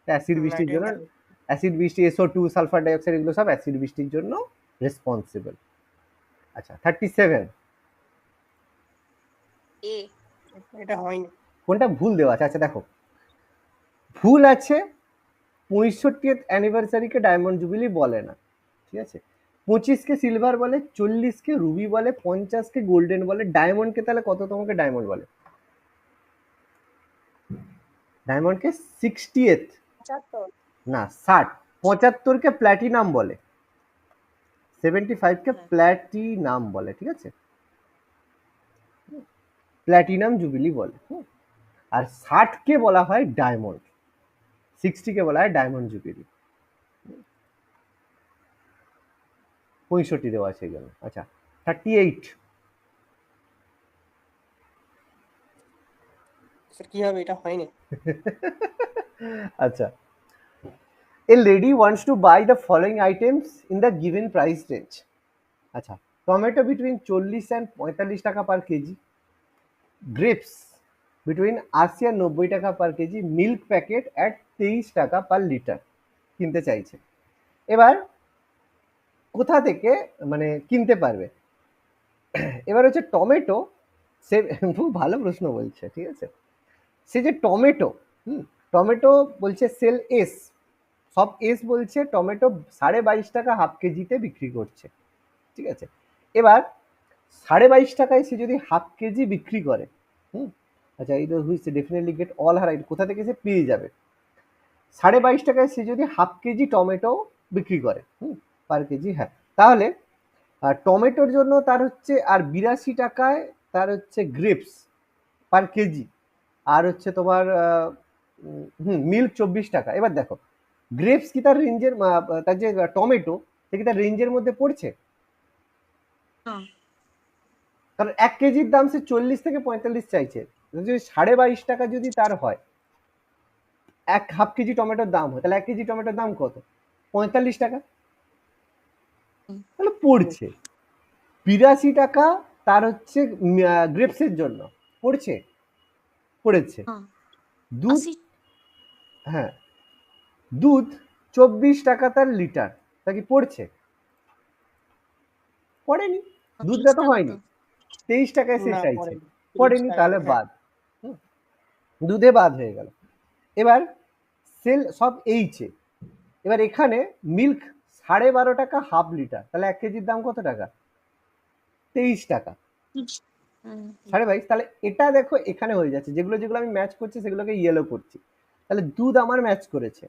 অ্যাসিড বৃষ্টির জন্য। নাইট্রোজেন। অ্যাসিড বৃষ্টি, SO2, সালফার ডাইঅক্সাইড, এগুলো সব অ্যাসিড বৃষ্টির জন্য রেসপন্সিবল। আচ্ছা 37। এ এটা হয়নি। কোনটা ভুল দেওয়া আছে? আচ্ছা দেখো, ভুল আছে 65th অ্যানিভার্সারিকে ডায়মন্ড জুবিলি বলে না, ঠিক আছে। 25কে সিলভার বলে, 40কে রুবি বলে, 50কে গোল্ডেন বলে, ডায়মন্ডকে তাহলে কত তোমাকে ডায়মন্ড বলে? ডায়মন্ডকে 60th, 75। না 60। 75কে প্ল্যাটিনাম বলে, 75কে হ্যাঁ। প্ল্যাটিনাম বলে, ঠিক আছে, প্ল্যাটিনাম জুবিলি বলে। আর 60কে বলা হয় ডায়মন্ড, 60কে বলা হয় ডায়মন্ড জুবিলি। 65 দেওয়া আছে এখানে। আচ্ছা 38। স্যার কি হবে? এটা হয়নি। আচ্ছা, a lady wants to buy the following items in the given price range. আচ্ছা, টমেটো বিটুইন 40 and 45 টাকা পার কেজি, গ্রেপস বিটুইন 80 আর 90 টাকা পার কেজি, মিল্ক প্যাকেট অ্যাট 23 টাকা পার লিটার কিনতে চাইছে। এবার কোথা থেকে মানে কিনতে পারবে? এবার হচ্ছে টমেটো, সে খুব ভালো প্রশ্ন বলছে, ঠিক আছে। সে যে টমেটো, টমেটো বলছে সেল এস, সব এস বলছে, টমেটো 22.5 টাকা হাফ কেজিতে বিক্রি করছে, ঠিক আছে। এবার 22.5 টাকায় সে যদি হাফ কেজি বিক্রি করে, আচ্ছা এটা which definitely gate all her, কোথা থেকে সে পেয়ে যাবে? 22.5 টাকায় সে যদি হাফ কেজি টমেটো বিক্রি করে, পার কেজি, হ্যাঁ, তাহলে টমেটোর জন্য তার হচ্ছে আর 82 টাকায় তার হচ্ছে গ্রেপস পার কেজি, আর হচ্ছে তোমার মিল্ক 24 টাকা। এবার দেখো, গ্রেপস কি তার রেঞ্জের, তার যে টমেটো, সে কি তার রেঞ্জের মধ্যে পড়ছে? না। কারণ 1 কেজির দাম সে 40 থেকে 45 চাইছে, যদি 22.5 টাকা যদি তার হয়, এক হাফ কেজি টমেটোর দাম হয়, তাহলে 1 কেজি টমেটোর দাম কত? 45 টাকা, তাহলে পড়ছে 82 টাকা তার হচ্ছে গ্রেপসের জন্য পড়ছে, পড়েছে। দুধ, 80। হ্যাঁ, দুধ 24 টাকা তার লিটার, তা কি পড়ছে? পড়েনি, দুধটা তো হয়নি, 23 টাকায় সে না, চাইছে, পড়েনি। 30 পড়েনি, টাকা, তাহলে হ্যাঁ। বাদ, দুধে বাদ হয়ে গেল। এবার সেল সব এইচে, এবার এখানে মিল্ক 12.5 টাকা হাফ লিটার, তাহলে 1 কেজির দাম কত টাকা? 23 টাকা। হুম, 22.5, তাহলে এটা দেখো এখানে হয়ে যাচ্ছে, যেগুলো যেগুলো আমি ম্যাচ করছি সেগুলোকে ইয়েলো করছি, তাহলে দুধ আমার ম্যাচ করেছে।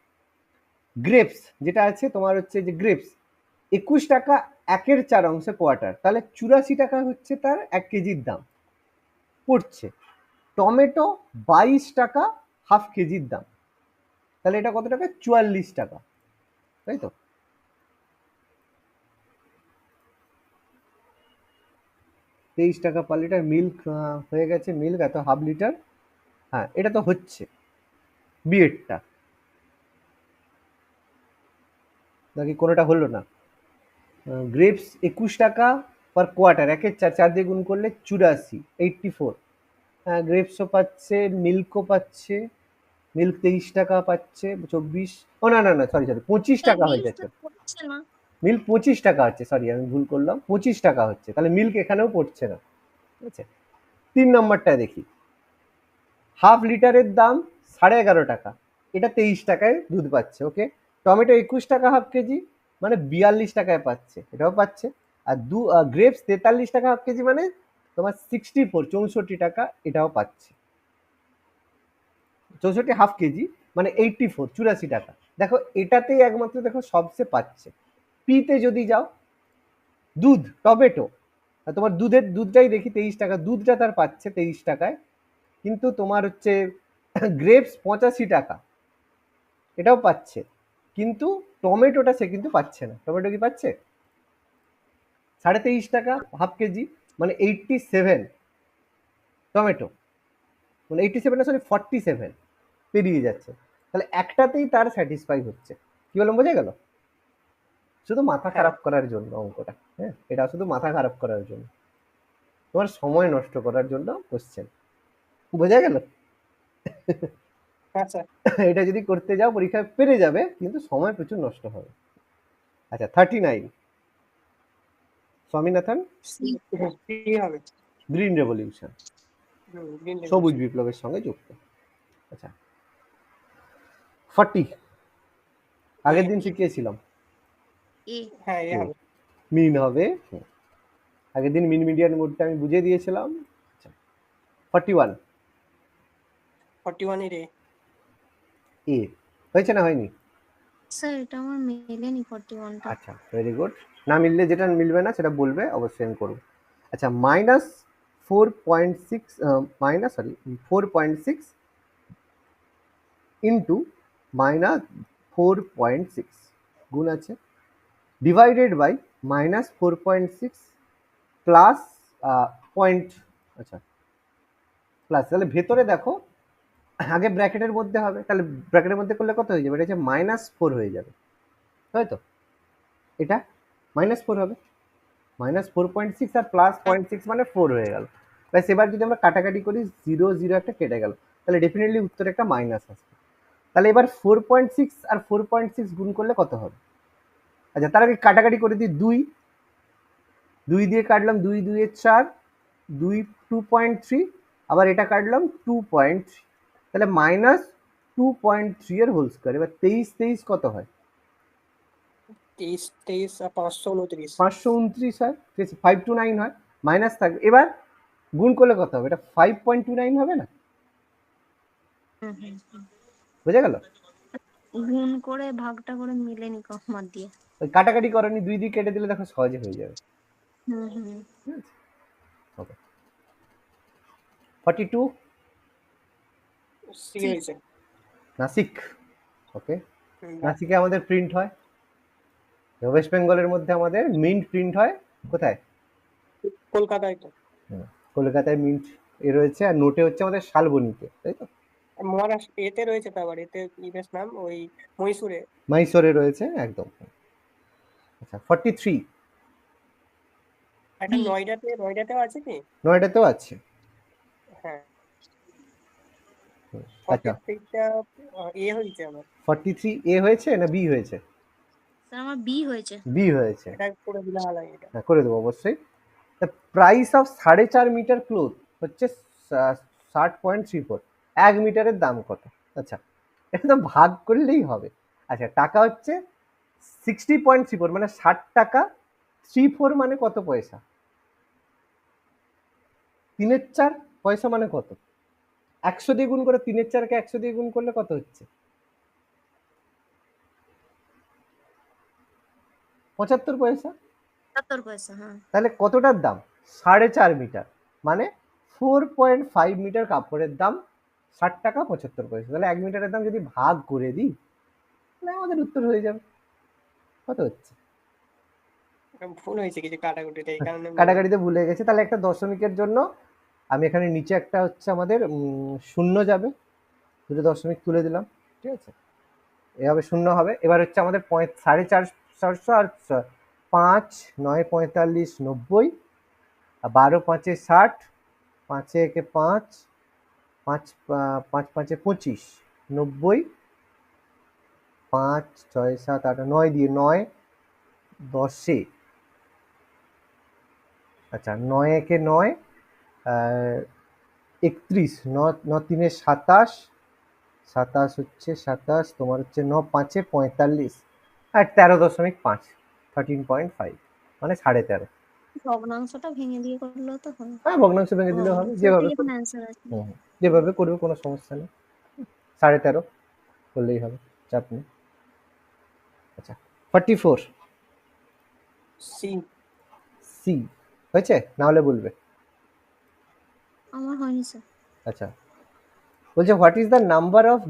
গ্রেপস যেটা আছে তোমার হচ্ছে যে গ্রেপস 21 টাকা 1/4 কোয়ার্টার, তাহলে 84 টাকা হচ্ছে তার 1 কেজির দাম পড়ছে। টমেটো 22 টাকা হাফ কেজির দাম, তাহলে এটা কত টাকা? 44 টাকা, তাই তো? 23 টাকা পার লিটার মিল্ক হয়ে গেছে, মিল্ক এত হাফ লিটার। হ্যাঁ, এটা তো হচ্ছে বিয়েরটা, নাকি কোনোটা হলো না? গ্রেপস 21 টাকা পার কোয়ার্টার, 1/4, 4 দিয়ে গুণ করলে 84, 84। হ্যাঁ, গ্রেপসও পাচ্ছে, মিল্কও পাচ্ছে। মিল্ক 23 টাকা পাচ্ছে, 24। ও না না না, সরি সরি, 25 টাকা হয়ে মিল্ক যাচ্ছে। পড়ছে না। মিল্ক 25 টাকা হচ্ছে, সরি আমি ভুল করলাম, 25 টাকা হচ্ছে, তাহলে মিল্ক এখানেও পড়ছে না। ঠিক আছে, 3 নম্বরটা দেখি। হাফ লিটারের দাম 11.5 টাকা, এটা 23 টাকায় দুধ পাচ্ছে। ওকে, টমেটো 21 টাকা হাফ কেজি, মানে 42 টাকায় পাচ্ছে, এটাও পাচ্ছে। আর গ্রেপস 43 টাকা হাফ কেজি, মানে তোমার 64 এটাও পাচ্ছে। 64 হাফ কেজি মানে 84 টাকা। দেখো এটাতেই একমাত্র দেখো সবচেয়ে পাচ্ছে। পিতে যদি যাও, দুধ টমেটো, তোমার দুধটাই দেখি 23 টাকা, দুধটা তার পাচ্ছে 23 টাকায়, কিন্তু তোমার হচ্ছে গ্রেপস 85 টাকা, এটাও পাচ্ছে, কিন্তু টমেটোটা সে কিন্তু পাচ্ছে না। টমেটো কি পাচ্ছে? 23.5 টাকা হাফ কেজি, মানে 87 টমেটো, মানে 87 না, সরি 47 পেরিয়ে যাচ্ছে। তাহলে একটাতেই তার স্যাটিসফাই হচ্ছে। কি বললাম, বোঝা গেল? শুধু মাথা হ্যাঁ খারাপ করার জন্য অঙ্কটা, হ্যাঁ, এটা শুধু মাথা খারাপ করার জন্য, তোমার সময় নষ্ট করার জন্য কোশ্চেন, বোঝা গেল? হ্যাঁ স্যার। এটা যদি করতে যাও পরীক্ষায় পেরে যাবে, কিন্তু সময় প্রচুর নষ্ট হবে। আচ্ছা, 39, স্বামীনাথন, সি। কি হবে? গ্রিন রেভলিউশন, গ্রিন সবুজ রেভলিউশন। বিপ্লবের সঙ্গে যুক্ত। আচ্ছা, 40, আগের দিন শিখিয়েছিলাম এ। হ্যাঁ এ হবে। মিন হবে। আগের দিন মিন মিডিয়ান মোডটা আমি বুঝিয়ে দিয়েছিলাম। আচ্ছা, 41 41 এর এ। এ হয়েছে না হয়নি? স্যার এটা আমার মেলেনি 41টা। আচ্ছা, ভেরি গুড। না মিললে, যেটা মিলবে না সেটা বলবে, অবশ্যই আমি করবো। আচ্ছা, -4.6, -4.6 ইন্টু -4.6 গুণ আছে, ডিভাইডেড বাই -4.6 প্লাস পয়েন্ট। আচ্ছা, প্লাস, তাহলে ভেতরে দেখো আগে ব্র্যাকেটের মধ্যে হবে, তাহলে ব্র্যাকেটের মধ্যে করলে কত হয়ে যাবে? এটা হচ্ছে -4 হয়ে যাবে, তাই তো? এটা -4 হবে, -4.6 আর +0.6 মানে 4 হয়ে গেল। ব্যাস, এবার যদি আমরা কাটাকাটি করি, 0 0 একটা কেটে গেল, তাহলে ডেফিনেটলি উত্তরে একটা মাইনাস আসবে। তাহলে এবার 4.6 আর 4.6 গুণ করলে কত হবে? আচ্ছা, তার আগে কাটাকাটি করে দিই। 2 দিয়ে কাটলাম, 2 2 4, 2 2.3, আবার এটা কাটলাম 2.3, তাহলে -2.3 এর হোল স্কোয়ার। এবার 23 23 কত হয়? 23 আর 529। 529 হয়, ঠিক আছে, 529 হয়, মাইনাস থাকবে। এবার গুণ করলে কত হবে? এটা 5.29 হবে না? হুম হুম হুম। বোঝা গেল? গুণ করে ভাগটা করে মিলেনি কমা দিয়ে। ওই কাটাকাটি করনি, 2 দিয়ে কেটে দিলে দেখো সহজে হয়ে যাবে। হুম হুম। ঠিক আছে, ওকে। 42 সি সি। হয়েছে। নাসিক। ওকে, হুম, নাসিকে আমাদের প্রিন্ট হয়, ওয়েস্ট বেঙ্গলের মধ্যে আমাদের মিন্ট প্রিন্ট হয় কোথায়? কলকাতায় তো। কলকাতায় মিন্ট এ রয়েছে, আর নোটে হচ্ছে আমাদের শালবনীতে, তাই তো? মহারাষ্ট্র এতে রয়েছে তো, আবার এতে ইবেশ নাম ওই মহীশূরে। মাইসোরে রয়েছে, একদম। আচ্ছা, 43 একটা বি। নয়ডাতেও আছে কি? নয়ডাতেও আছে। হ্যাঁ। আচ্ছা, 43টা এ হয়েছে আমার। 43 এ হয়েছে না বি হয়েছে? স্যার আমার বি হয়েছে। বি হয়েছে। এটা করে দিলে ভালো হয় এটা। হ্যাঁ, করে দেবো অবশ্যই। The price of 4.5 metre cloth হচ্ছে 60.34। 1 মিটারের দাম কত? আচ্ছা, এটা তো ভাগ করলেই হবে। আচ্ছা, টাকা হচ্ছে 60.34, মানে 60 টাকা, 34 মানে কত পয়সা? 3/4 পয়সা মানে কত? 100 দিয়ে গুণ করে 3/4 কে 100 দিয়ে গুণ করলে কত হচ্ছে? 75 পয়সা। 70 পয়সা, হ্যাঁ। তাহলে কতটার দাম? 4.5 মিটার, মানে 4.5 মিটার কাপড়ের দাম 60 টাকা 75 পয়সা। তাহলে 1 মিটারের দাম যদি ভাগ করে দিই তাহলে আমাদের উত্তর হয়ে যাবে। কত হচ্ছে? ভুল হয়েছে কিছু কাটাকুটিতে, এই কারণে কাটাকাটিতে ভুলে গেছে। তাহলে একটা দশমিকের জন্য আমি এখানে নিচে একটা হচ্ছে আমাদের শূন্য যাবে, দুটো দশমিক তুলে দিলাম, ঠিক আছে, এভাবে শূন্য হবে। এবার হচ্ছে আমাদের 450 আর 5 9 45 90, আর 12 5 60, 5 1 5, 5 5 5 25, 90, 5 6 7 8 9 দিয়ে 9 10, আচ্ছা 9 1 9, 31, 9 3 27, 27 হচ্ছে 27, তোমার হচ্ছে 9 5 45, আর 13.5, 13.5, মানে 13.5। ভগ্নাংশটা ভেঙে দিয়ে করলেও তো হবে। হ্যাঁ, ভগ্নাংশ ভেঙে দিলে হবে, যেভাবে ভগ্নাংশটাই এখন অ্যান্সার আছে। যেভাবে করবে কোনো সমস্যা নেই, 13.5 করলেই হবে, চাপ নেই। আচ্ছা 44 সি। সি হয়েছে, না হলে বলবে। আমার হয়নি স্যার। আচ্ছা বলছে what is the number of,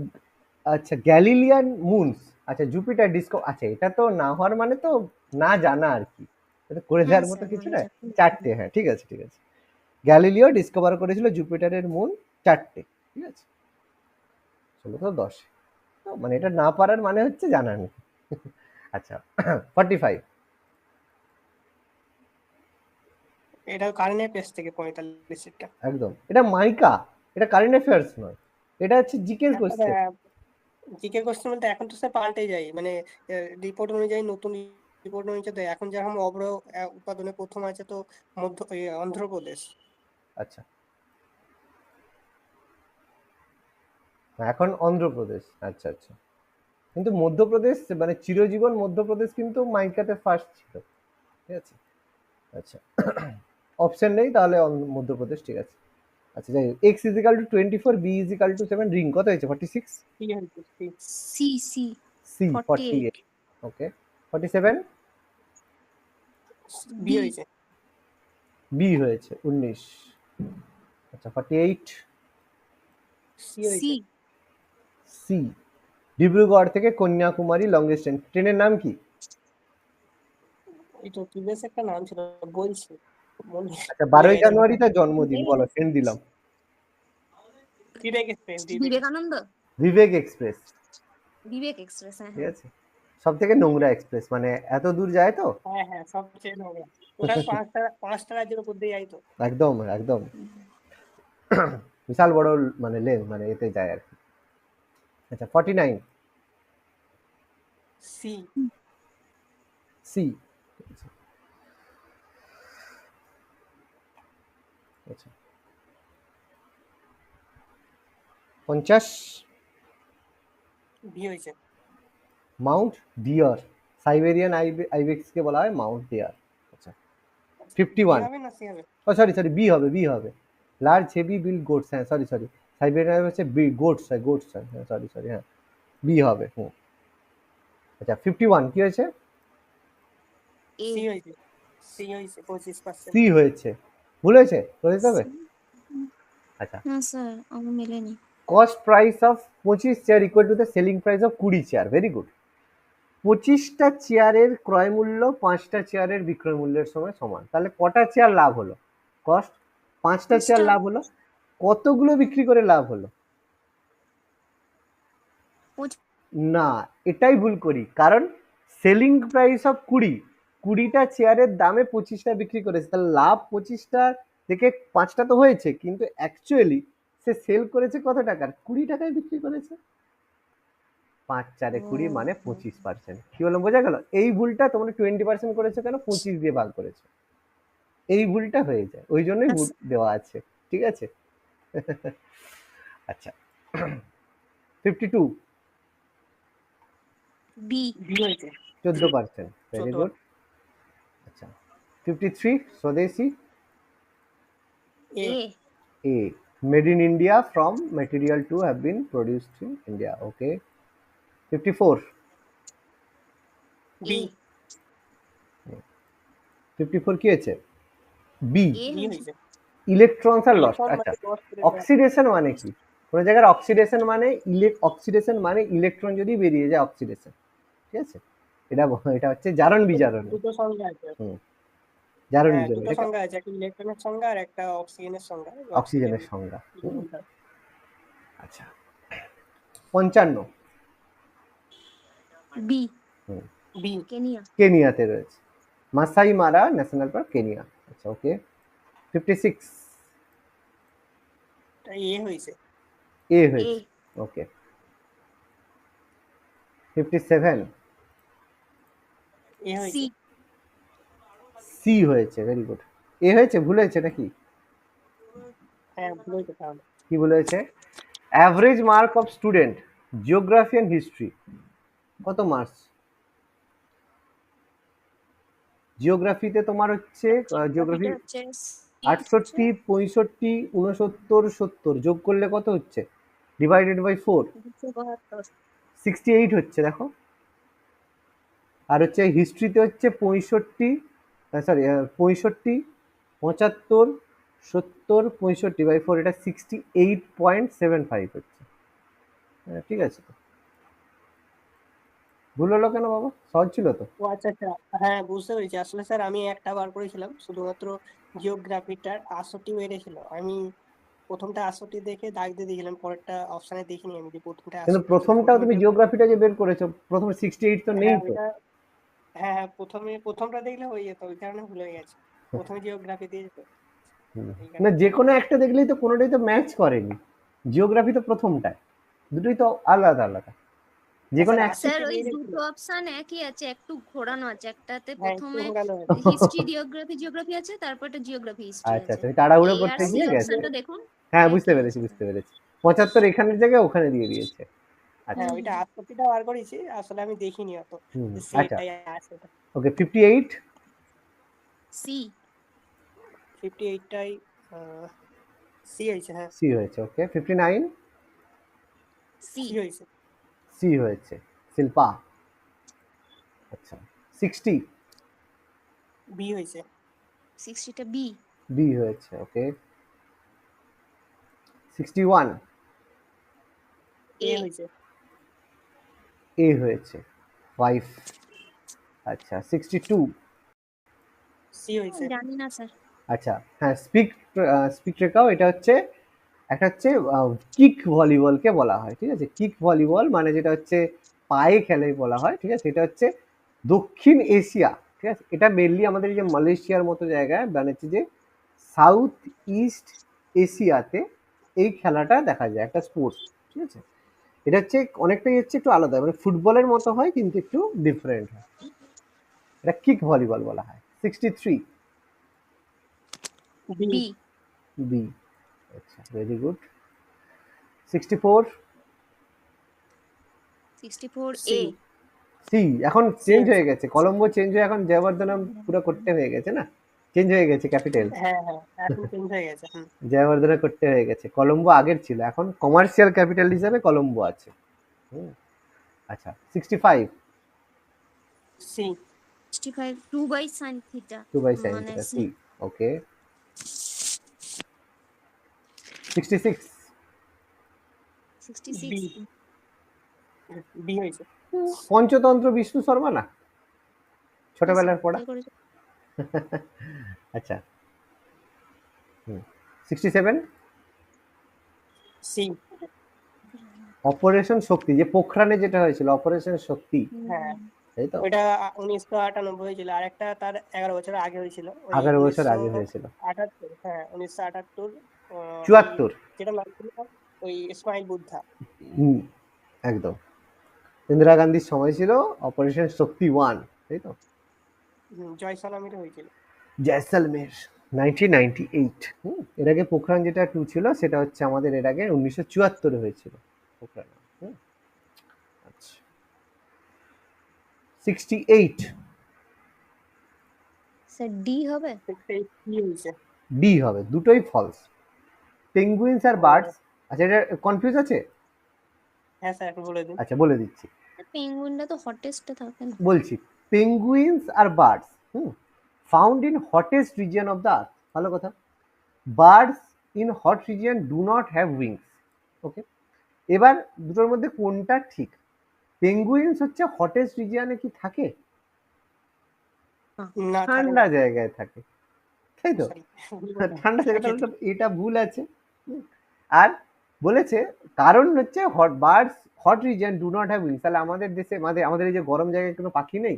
আচ্ছা গ্যালিলিয়ান মুনস, আচ্ছা জুপিটার ডিসকো, আচ্ছা এটা তো না হওয়ার মানে তো না জানা আর কি, এটা করে হ্যাঁ দেওয়ার মতো স্যার, কিছু মানে না। 4টে, 4টে। হ্যাঁ ঠিক আছে ঠিক আছে। গ্যালিলিও ডিসকভার করেছিল জুপিটারের মুন 4টে, ঠিক আছে, 1610, তো মানে এটা না পারার মানে হচ্ছে জানা নেই। আচ্ছা 45 এটা কারেন্ট অ্যাফেয়ার্স থেকে 45 টা। একদম, এটা মাইকা, এটা কারেন্ট অ্যাফেয়ার্স নয়, এটা হচ্ছে জিকে কোশ্চেন। জিকে কোশ্চেন বলতে এখন তো স্যার পাল্টে যায়, মানে রিপোর্ট অনুযায়ী, নতুন রিপোর্ট অনুযায়ী তো এখন যেরকম অব্র উৎপাদনে প্রথম আছে তো অন্ধ্রপ্রদেশ। আচ্ছা এখন অন্ধ্রপ্রদেশ, আচ্ছা আচ্ছা, কিন্তু মধ্যপ্রদেশ মানে চিরজীবন মধ্যপ্রদেশ কিন্তু মাইকাতে ফার্স্ট ছিল, ঠিক আছে। আচ্ছা অপশন নেই তাহলে মধ্যপ্রদেশ, ঠিক আছে। আচ্ছা যাই হোক, x is equal to 24, b is equal to 7, রিং কত হয়েছে? 46, কি হয়েছে? C C C 48। 48, okay 47, B D হয়েছে। বি হয়েছে 19, আচ্ছা 48, সি সি হয়েছে। সি ডিব্রুগড় থেকে কন্যাকুমারী লংগেস্ট ট্রেনের নাম কি? এই তো কি বেশ একটা নাম ছিল, বলছি মনে আচ্ছা ভুলে 12ই গেছি। জানুয়ারি তার জন্মদিন, বলো, ট্রেন দিলাম। ডিরেক্ট এক্সপ্রেস, বিবেকানন্দ, বিবেক এক্সপ্রেস, বিবেক এক্সপ্রেস, হ্যাঁ ঠিক হ্যাঁ। আছে, সব থেকে নোংরা এক্সপ্রেস, মানে এত দূর যায় তো, হ্যাঁ হ্যাঁ, সবচেয়ে নোংরা। ওটা 5টা রাজ্যের উপর দিয়ে যাই তো। একদম একদম বিশাল বড় মানে লেন, মানে এতে যায় আর কি। আচ্ছা 49, সি। সি, আচ্ছা 50, বি হয়েছে। মাউন্ট ডিয়ার, সাইবেরিয়ান আইবেক্স কে বলা হয় মাউন্ট ডিয়ার। আচ্ছা বি 51, হবে না সি হবে? ও সরি সরি, বি হবে, বি হবে, লার্জ হেভি বিল গোটস, হ্যাঁ সরি সরি, সাইবেরিয়ান হচ্ছে বি গোটস, হয় গোটস, হয় হ্যাঁ সরি সরি, হ্যাঁ বি হবে। আচ্ছা 51 কি হয়েছে? এ সি হয়েছে। সি হয়েছে 25%। সি হয়েছে, ভুল হয়েছে, করে দিতে হবে। আচ্ছা না স্যার, আমার মেলেনি। Cost price of 25 chair equal to the selling price of 20 chair, very good. 25টা চেয়ারের ক্রয় মূল্য 5টা চেয়ারের বিক্রয় মূল্যের সঙ্গে সমান, তাহলে কটা চেয়ার লাভ হলো? কস্ট 5টা চেয়ার লাভ হলো, কতগুলো বিক্রি করে লাভ হলো? না, এটাই ভুল করি, কারণ সেলিং প্রাইস অফ 20টা চেয়ারের দামে 25টা বিক্রি করেছে, তাহলে লাভ 25টা থেকে 5টা তো হয়েছে, কিন্তু অ্যাকচুয়ালি সে সেল করেছে কত টাকার? 20 টাকায় বিক্রি করেছে। 5 4 20 মানে 25%। কি বললাম, বোঝা গেল? এই ভুলটা তোমরা 20% করেছো কেন? 25 দিয়ে ভাগ করেছো, এই ভুলটা হয়ে যায়, ওই জন্যই ভুল দেওয়া আছে, ঠিক আছে। আচ্ছা 52, বি বি হয়েছে 14%, ভেরি 14। গুড। আচ্ছা 53, স্বদেশি, এ এ A. Made in India from material to have been produced in India. Okay. 54. B A 54 কি হয়েছে? B. এ বি হয়েছে হয়েছে ইলেকট্রনস আর লস্ট। ইলেকট্রন আচ্ছা, মানে লস করে দেওয়া। অক্সিডেশন মানে কি? কোন জায়গার অক্সিডেশন মানে অক্সিডেশন মানে ইলেকট্রন যদি বেরিয়ে যায়, অক্সিডেশন। ঠিক আছে, এটা হচ্ছে জারণ বিজারণ। দুটো সংজ্ঞা আছে। হুম, জারণ হ্যাঁ, বিজারণ, দুটো এটাকে সংজ্ঞা আছে, একটা ইলেকট্রনের সংজ্ঞা আর একটা অক্সিজেনের সংজ্ঞা। অক্সিজেন অক্সিজেনের সংজ্ঞা। আচ্ছা, 55। বি হুম, বি কেনিয়া কেনিয়াতে রয়েছে, মাসাই মারা ন্যাশনাল পার্ক, কেনিয়া। আচ্ছা, ওকে। 56। এ হয়েছে এ এ হয়েছে, ওকে। 57। এ সি হয়েছে সি হয়েছে, ভেরি গুড। এ হয়েছে, ভুল হয়েছে নাকি? হ্যাঁ, ভুল হয়েছে তাহলে। কি ভুল হয়েছে? Average mark of student geography and history কত মার্কস? জিওগ্রাফিতে তোমার হচ্ছে জিওগ্রাফি জিওগ্রাফিটা হচ্ছে 68, 65, 69, 70 যোগ করলে কত হচ্ছে? ডিভাইডেড বাই 4, 68 হচ্ছে, দেখো। আর হচ্ছে হিস্ট্রিতে হচ্ছে 65, 65, 75, 70, 65/4, এটা 68.75 হচ্ছে। হ্যাঁ, ঠিক আছে তো। ভুল হলো কেন বাবা? সহজ ছিল তো। ও আচ্ছা আচ্ছা, হ্যাঁ বুঝতে পেরেছি। আসলে স্যার আমি একটা বার করেছিলাম, শুধুমাত্র জিওগ্রাফিটার 68 বেড়েছিল। আমি প্রথমটা 68 দেখে দাগ দিয়ে দিয়েছিলাম, পরেরটা অপশানে দেখিনি আমি যে প্রথমটা কিন্তু 68 ছিল। প্রথমটাও তুমি প্রথমে জিওগ্রাফিটা যে বের করেছো, প্রথমে 68 তো নেই হ্যাঁ তো। ওইটা, হ্যাঁ হ্যাঁ, প্রথমটা দেখলে হয়ে যেত, ওই কারণে ভুলে গেছি। প্রথমে জিওগ্রাফি দিয়ে যেত এই না, কারণে। যে কোনো একটা দেখলেই তো কোনোটাই তো ম্যাচ করেনি। জিওগ্রাফি তো প্রথমটায়, দুটোই তো আলাদা আলাদা। যে কোনো স্যার একটা। স্যার 68 ওই দিয়ে রেখেছিল। দুটো অপশন একই আছে, একটু ঘোরানো আছে। একটাতে হ্যাঁ, একটু প্রথমে ঘোরানো হয়েছে। হিস্ট্রি জিওগ্রাফি আছে, তারপরটা জিওগ্রাফি হিস্ট্রি আচ্ছা আছে। আচ্ছা, ওই তাড়াহুড়ো এ আর করতে সি গিয়ে গেছে। অপশনটা দেখুন হ্যাঁ, বুঝতে একই পেরেছি আছে। বুঝতে পেরেছি। 75 এখানের জায়গায় ওখানে দিয়ে দিয়েছে। আচ্ছা। হ্যাঁ, হুম ওইটা 68টা বার করেছি, আসলে আমি দেখিনি অত হুম, যে আচ্ছা, সেটাই আছে ওটা। ওকে। 58। সি 58টাই সি হয়েছে। হ্যাঁ, সি হয়েছে, ওকে। 59। সি সি হয়েছে। সি হয়েছে, শিল্পা। আচ্ছা, 60। বি হয়েছে। 60টা বি বি হয়েছে, ওকে। 61। এ এ হয়েছে। এ হয়েছে, 5। আচ্ছা, 62। সি হয়েছে। জানি না স্যার। আচ্ছা, হ্যাঁ, স্পিক রেখাও, এটা হচ্ছে একটা হচ্ছে কিক ভলিবলকে বলা হয়। ঠিক আছে, কিক ভলিবল মানে যেটা হচ্ছে পায়ে খেলে বলা হয়। ঠিক আছে, এটা হচ্ছে দক্ষিণ এশিয়া। ঠিক আছে, এটা মেনলি আমাদের এই যে মালয়েশিয়ার মতো জায়গায় বানাচ্ছে, যে সাউথ ইস্ট এশিয়াতে এই খেলাটা দেখা যায়, একটা স্পোর্টস। ঠিক আছে, এটা হচ্ছে অনেকটাই হচ্ছে একটু আলাদা, মানে ফুটবলের মতো হয় কিন্তু একটু ডিফারেন্ট হয়। এটা কিক ভলিবল বলা হয়। 63। B B B. আচ্ছা, very good. 64। 64 C A C. এখন সি চেঞ্জ হয়েছে। হয়ে গেছে, কলম্বো চেঞ্জ হয়ে এখন জয়বর্ধনম পুরো করতে হয়ে গেছে না, চেঞ্জ হয়ে গেছে ক্যাপিটাল। হ্যাঁ হ্যাঁ, এখন চেঞ্জ হয়ে গেছে। হুম। জয়বর্ধনা করতে হয়ে গেছে, কলম্বো আগের ছিল, এখন কমার্শিয়াল ক্যাপিটাল হিসাবে কলম্বো আছে। হুম, আচ্ছা। 65। C 65 2 by sin theta 2/sin মানে থিটা, সি সি, ওকে। 66। বি 66 বি হয়েছে। পঞ্চতন্ত্র বিষ্ণু শর্মা না, হ্যাঁ স্যার ছোটবেলার পড়া। কে করেছে? আচ্ছা, হুম। 67। সি অপারেশন শক্তি, যে পোখরানে যেটা হয়েছিল, অপারেশন শক্তি, হ্যাঁ, তাই তো। ওইটা 1998 হয়েছিল। আর একটা তার 11 বছর আগে হয়েছিল, ওই 11 বছর আগে হয়েছিল। 1978। হ্যাঁ, 1978। ওই 74। যেটা নাম ছিল, ওই ইসমাইল বুদ্ধা। হুম, একদম। ইন্দিরা গান্ধীর সময় ছিল অপারেশন শক্তি 1, তাই তো। জয়সালমীর হয়েছিল। জয়সলমের 1998। এর আগে পোখরান যেটা 2 ছিল, সেটা হচ্ছে আমাদের এর আগে 1974 হয়েছিল পোখরান। আচ্ছা, 68। স্যার ডি হবে। 68 সি হয়েছে। ডি হবে, দুটোই ফলস। পেঙ্গুইনস আর বার্ডস, আচ্ছা এটা কনফিউজ আছে? হ্যাঁ স্যার একটু বলে দিন। আচ্ছা বলে দিচ্ছি, পেঙ্গুইনটা তো হটেস্টে থাকে না। বলছি। পেঙ্গুইনস আর birds found in hottest region of the earth, ভালো কথা। Birds in hot region do not have wings. Okay, এবার দুটোর মধ্যে কোনটা ঠিক? পেঙ্গুইনস হচ্ছে হটেস্ট রিজিয়নে কি থাকে? না থাকে ঠান্ডা না। জায়গায় থাকে, তাই তো? Sorry, ভুল বললাম। ঠান্ডা জায়গায়, আচ্ছা, তাহলে তো এটা ভুল আছে। আর বলেছে কারণ হচ্ছে hot birds hot region do not have wings, তাহলে আমাদের দেশে আমাদের এই যে গরম জায়গায় কোনো পাখি নেই?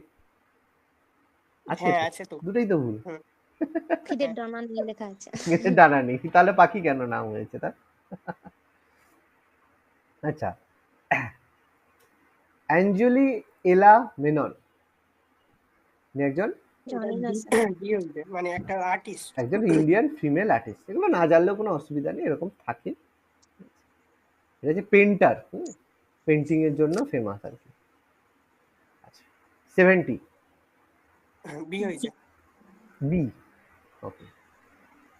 আছে হ্যাঁ তো? আছে তো। দুটোই তো ভুল। হুম। পাখিদের ডানা নিয়ে লেখা আছে। এতে ডানা নেই, তাহলে পাখি কেন নাম হয়েছে তার? আচ্ছা, অ্যাঞ্জেলি এলা মেনন একজন জানি না এটা স্যার। ডি হইবে, মানে একটা আর্টিস্ট। একজন ইন্ডিয়ান ফিমেল আর্টিস্ট, এগুলো না জানলেও কোনো অসুবিধা নেই, এরকম থাকে। এটা হচ্ছে পেন্টার, পেন্টিং এর জন্য ফেমাস আর কি। আচ্ছা, 70 বি হয়েছে। B, okay.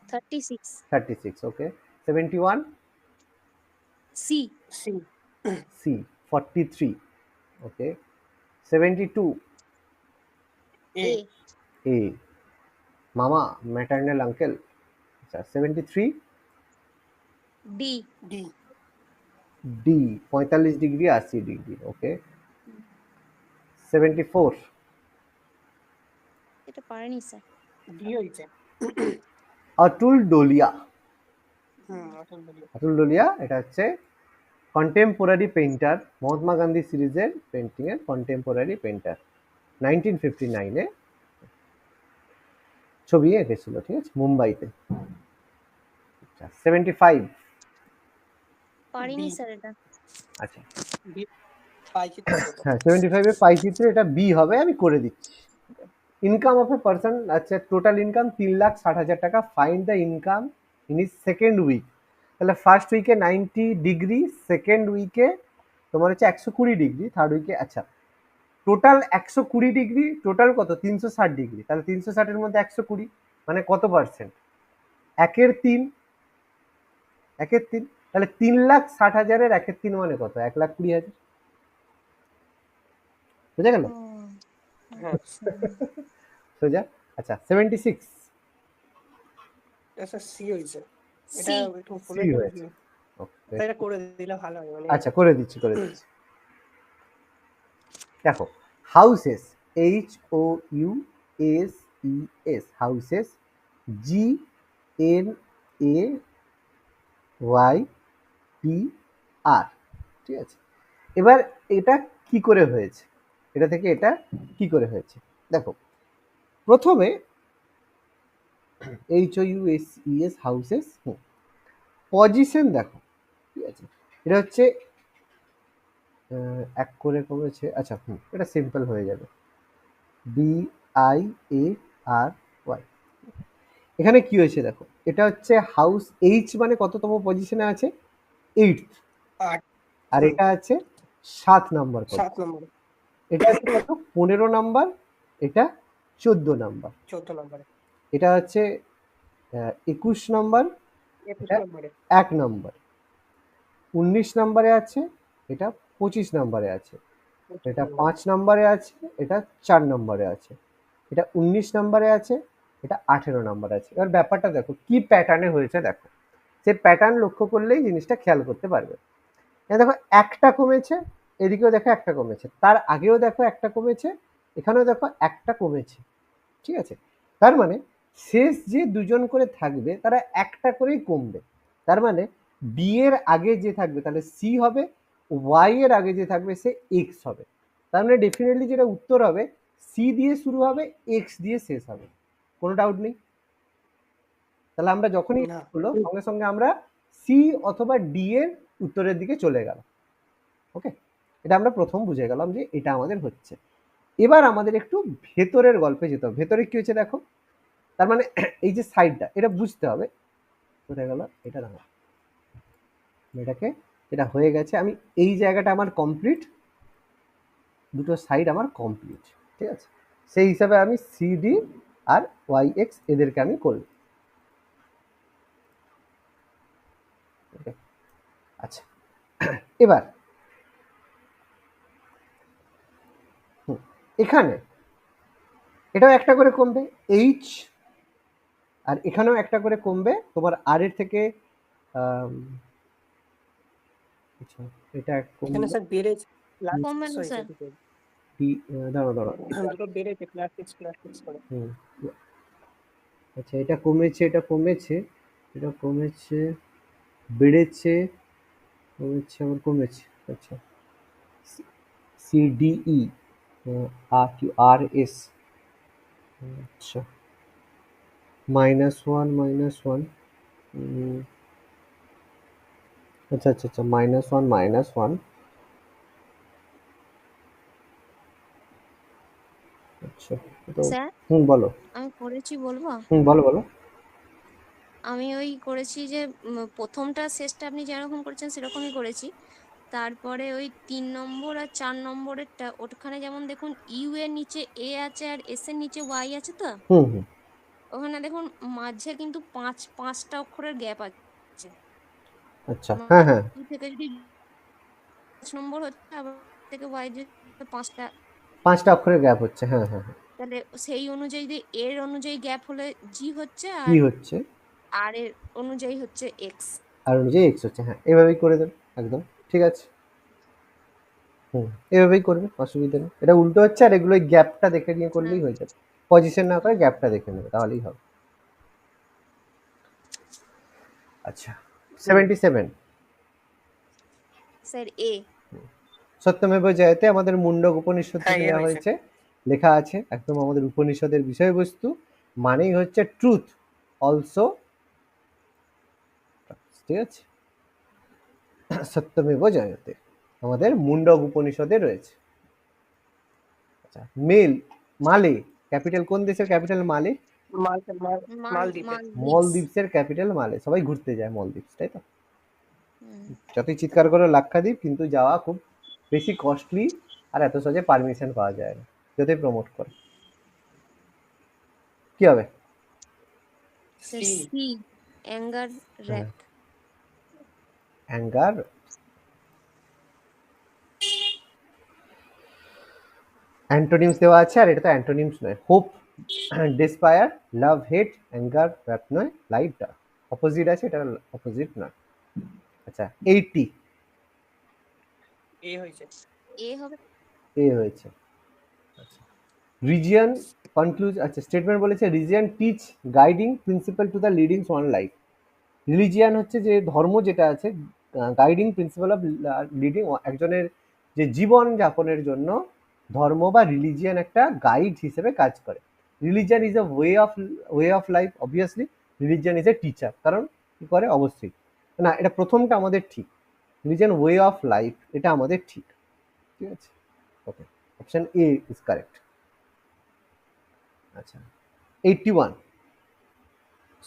36 36, okay. 71 C C. C, 43, okay. 72 A. A A, মামা, ম্যাটার্নাল আঙ্কেল। আচ্ছা, 73 D D. D, 45 degree 80 degree, okay. 74 এটা পারেনি স্যার। ডি হয়েছে। অতুল ডোলিয়া। অটল বলি। অতুল ডোলিয়া এটা হচ্ছে কন্টেম্পোরারি পেইন্টার, মহাত্মা গান্ধী সিরিজের পেন্টিং এর কন্টেম্পোরারি পেইন্টার। 1959-এ ছবি এঁকেছিল, ঠিক আছে, মুম্বাইতে। আচ্ছা, 75 পারিনি বি। স্যার এটা। আচ্ছা, বি পাই চিত্র কত? হ্যাঁ 75-এ পাইচিত্র, এটা বি হবে, আমি করে দিচ্ছি। ইনকাম অফ এ পার্সন, আচ্ছা টোটাল ইনকাম 3,60,000 টাকা। Find the income in is second week. তাহলে ফার্স্ট উইকে 90 ডিগ্রি, সেকেন্ড উইকে তোমার হচ্ছে 120 ডিগ্রি, থার্ড উইকে, আচ্ছা টোটাল 120 ডিগ্রি, টোটাল কত? 360 ডিগ্রি, তাহলে 360-এর মধ্যে 120 মানে কত পার্সেন্ট? একের তিন, একের তিন, তাহলে 3,60,000-এর একের তিন মানে কত? 1,20,000, বুঝা গেল? ও হ্যাঁ আচ্ছা। সোজা। আচ্ছা, 76 আচ্ছা সি হয়েছে। এটা সি একটু সি ভুলে হয়েছে, করেছি। ওকে। এটা করে দিলে ভালো হয় মানে। আচ্ছা করে দিচ্ছি, করে দিচ্ছি। দেখো, houses, H O U S E S, houses, G N A Y P R, ঠিক আছে। এবার এটা কি করে হয়েছে, এটা থেকে এটা কি করে হয়েছে? দেখো, প্রথমে H O U S E S, houses, position দেখো, ঠিক আছে। এটা হচ্ছে এক করে কমেছে, আচ্ছা এটা সিম্পল হয়ে যাবে, D I A R Y. এখানে কি হয়েছে দেখো, এটা হচ্ছে হাউস, এইচ মানে কততম পজিশনে আছে? 8th। আট। আর এটা আছে 7 নাম্বার 7 পজিশন। নম্বরে। এটা আছে কত? 15 নাম্বার, এটা 14 নাম্বার, 14 নম্বরে। এটা হচ্ছে 21 নাম্বার, 21 এটা নম্বরে। 1 নাম্বার, 19 নাম্বারে আছে, এটা 25 নাম্বারে আছে, 25 এটা নম্বরে। 5 নাম্বারে আছে, এটা 4 নাম্বারে আছে, এটা 19 নাম্বারে আছে, এটা 18 নাম্বারে আছে। এবার ব্যাপারটা দেখো কি প্যাটার্নে হয়েছে, দেখো সে প্যাটার্ন লক্ষ্য করলেই জিনিসটা খেয়াল করতে পারবে। দেখো একটা কমেছে, এদিকেও দেখো একটা কমেছে, তার আগেও দেখো একটা কমেছে, এখানেও দেখো একটা কমেছে, ঠিক আছে। তার মানে শেষ যে দুজন করে থাকবে তারা একটা করেই কমবে। তার মানে বি এর আগে যে থাকবে তাহলে সি হবে, ওয়াই এর আগে যে থাকবে সে এক্স হবে। তার মানে ডেফিনেটলি যেটা উত্তর হবে, সি দিয়ে শুরু হবে, এক্স দিয়ে শেষ হবে, কোনো ডাউট নেই। তাহলে আমরা যখনই না। হলো সঙ্গে সঙ্গে আমরা সি অথবা ডি এর উত্তরের দিকে চলে গেলাম। ওকে, এটা আমরা প্রথম বুঝে গেলাম যে এটা আমাদের হচ্ছে। এবার আমাদের একটু ভেতরের গল্পে যেতে হবে। ভেতরে কি হচ্ছে দেখো, তার মানে এই যে সাইডটা এটা বুঝতে হবে। কোথায় গেল এটা? দেখো এটাকে, এটা হয়ে গেছে, আমি এই জায়গাটা আমার কমপ্লিট, দুটো সাইড আমার কমপ্লিট, ঠিক আছে। সেই হিসাবে আমি সিডি আর ওয়াই এক্স এদেরকে আমি করলাম। ওকে, আচ্ছা এবার এখানে এটাও একটা করে কমবে এইচ, আর এখানেও একটা করে কমবে তোমার আর এর থেকে। আচ্ছা এটা এখানে কমবে স্যার বেড়েছে, প্লাস কমবে 6 না হয়েছে স্যার। দুটো। দাঁড়াও দাঁড়াও। দুটো বেড়েছে, প্লাস 6 করে। হুম, আচ্ছা এটা কমেছে, এটা কমেছে, এটা কমেছে, বেড়েছে, কমেছে, আবার কমেছে। আচ্ছা সিডিই আর কিউ আর এস, আচ্ছা -1 -1, আচ্ছা আচ্ছা আচ্ছা -1 আচ্ছা তো স্যার বলো। আমি করেছি বলবো। বলো বলো। আমি ওই করেছি যে প্রথমটা শেষটা আপনি যেরকম করেছেন সেরকমই করেছি। তারপরে ওই 3 নম্বর আর 4 নম্বরেরটা ওখানে যেমন দেখুন ইউ এর নিচে এ আছে আর এস এর নিচে ওয়াই আছে তো, হুম হুম ওখানে দেখুন মাঝে কিন্তু পাঁচটা অক্ষরের গ্যাপ আছে। আচ্ছা হ্যাঁ মানে হ্যাঁ, ইউ থেকে যদি 5 নম্বর হচ্ছে, আবার থেকে ওয়াই যদি 5টা, 5টা অক্ষরের গ্যাপ হচ্ছে, হ্যাঁ হ্যাঁ হ্যাঁ। তাহলে সেই অনুযায়ী যদি এর অনুযায়ী গ্যাপ হলে জি হচ্ছে, কি আর হচ্ছে, আর এর অনুযায়ী হচ্ছে এক্স। আর অনুযায়ী এক্স হচ্ছে, হ্যাঁ এভাবেই করে দেবে একদম ঠিক আছে। এভাবেই করবে, অসুবিধা নেই। এটা উল্টো হচ্ছে, আর এগুলো গ্যাপটা দেখে নিয়ে করলেই হয়ে যাবে। পজিশন না করে গ্যাপটা দেখে নেবে, তাহলেই হবে। আচ্ছা 77, স্যার এ। সত্যমেব জয়তে আমাদের মুন্ডক উপনিষদ হ্যাঁ, থেকে এ নেওয়া হয়েছে। হয়েছে, লেখা আছে একদম আমাদের উপনিষদের বিষয়বস্তু, মানেই হচ্ছে ট্রুথ অলসো, ঠিক আছে। সত্যমেব জয়তে আমাদের মুন্ডক উপনিষদে রয়েছে। আচ্ছা মেল, মালে ক্যাপিটাল কোন দেশের ক্যাপিটাল? মালে, মালদ্বীপের। মলদ্বীপসের ক্যাপিটাল মালে। সবাই ঘুরতে যায় মলদ্বীপস, তাই তো? হুম। যতই চিৎকার করো লাক্ষাদ্বীপ, কিন্তু যাওয়া খুব বেশি কস্টলি, আর এত সহজে পারমিশন পাওয়া যায় না, যতই প্রমোট করে। কি হবে? Sir C. C, anger rap. Anger, antonyms দেওয়া আছে, আর এটা তো অ্যান্টোনিমস নয়। Hope, despair, love, hate, anger, rap নয়, লাইট, ডার্ক। অপোজিট আছে, এটা অপোজিট নয়। আচ্ছা 80, এ হয়েছে। এ হবে। এ হয়েছে। আচ্ছা রিজিয়ন কনক্লুজ, আচ্ছা স্টেটমেন্ট বলেছে region teach guiding principal to the leading one life. Religion হচ্ছে যে ধর্ম যেটা আছে, গাইডিং প্রিন্সিপাল অফ লিডিং একজনের যে জীবন যাপনের জন্য ধর্ম বা রিলিজিয়ান একটা গাইড হিসেবে কাজ করে। Religion is a way of life, obviously religion is a teacher, কারণ কি করে অবশ্যই না, এটা প্রথমটা আমাদের ঠিক, রিলিজিয়ান ওয়ে অফ লাইফ, এটা আমাদের ঠিক, ঠিক আছে। ওকে, অপশন এ ইজ কারেক্ট। আচ্ছা 81,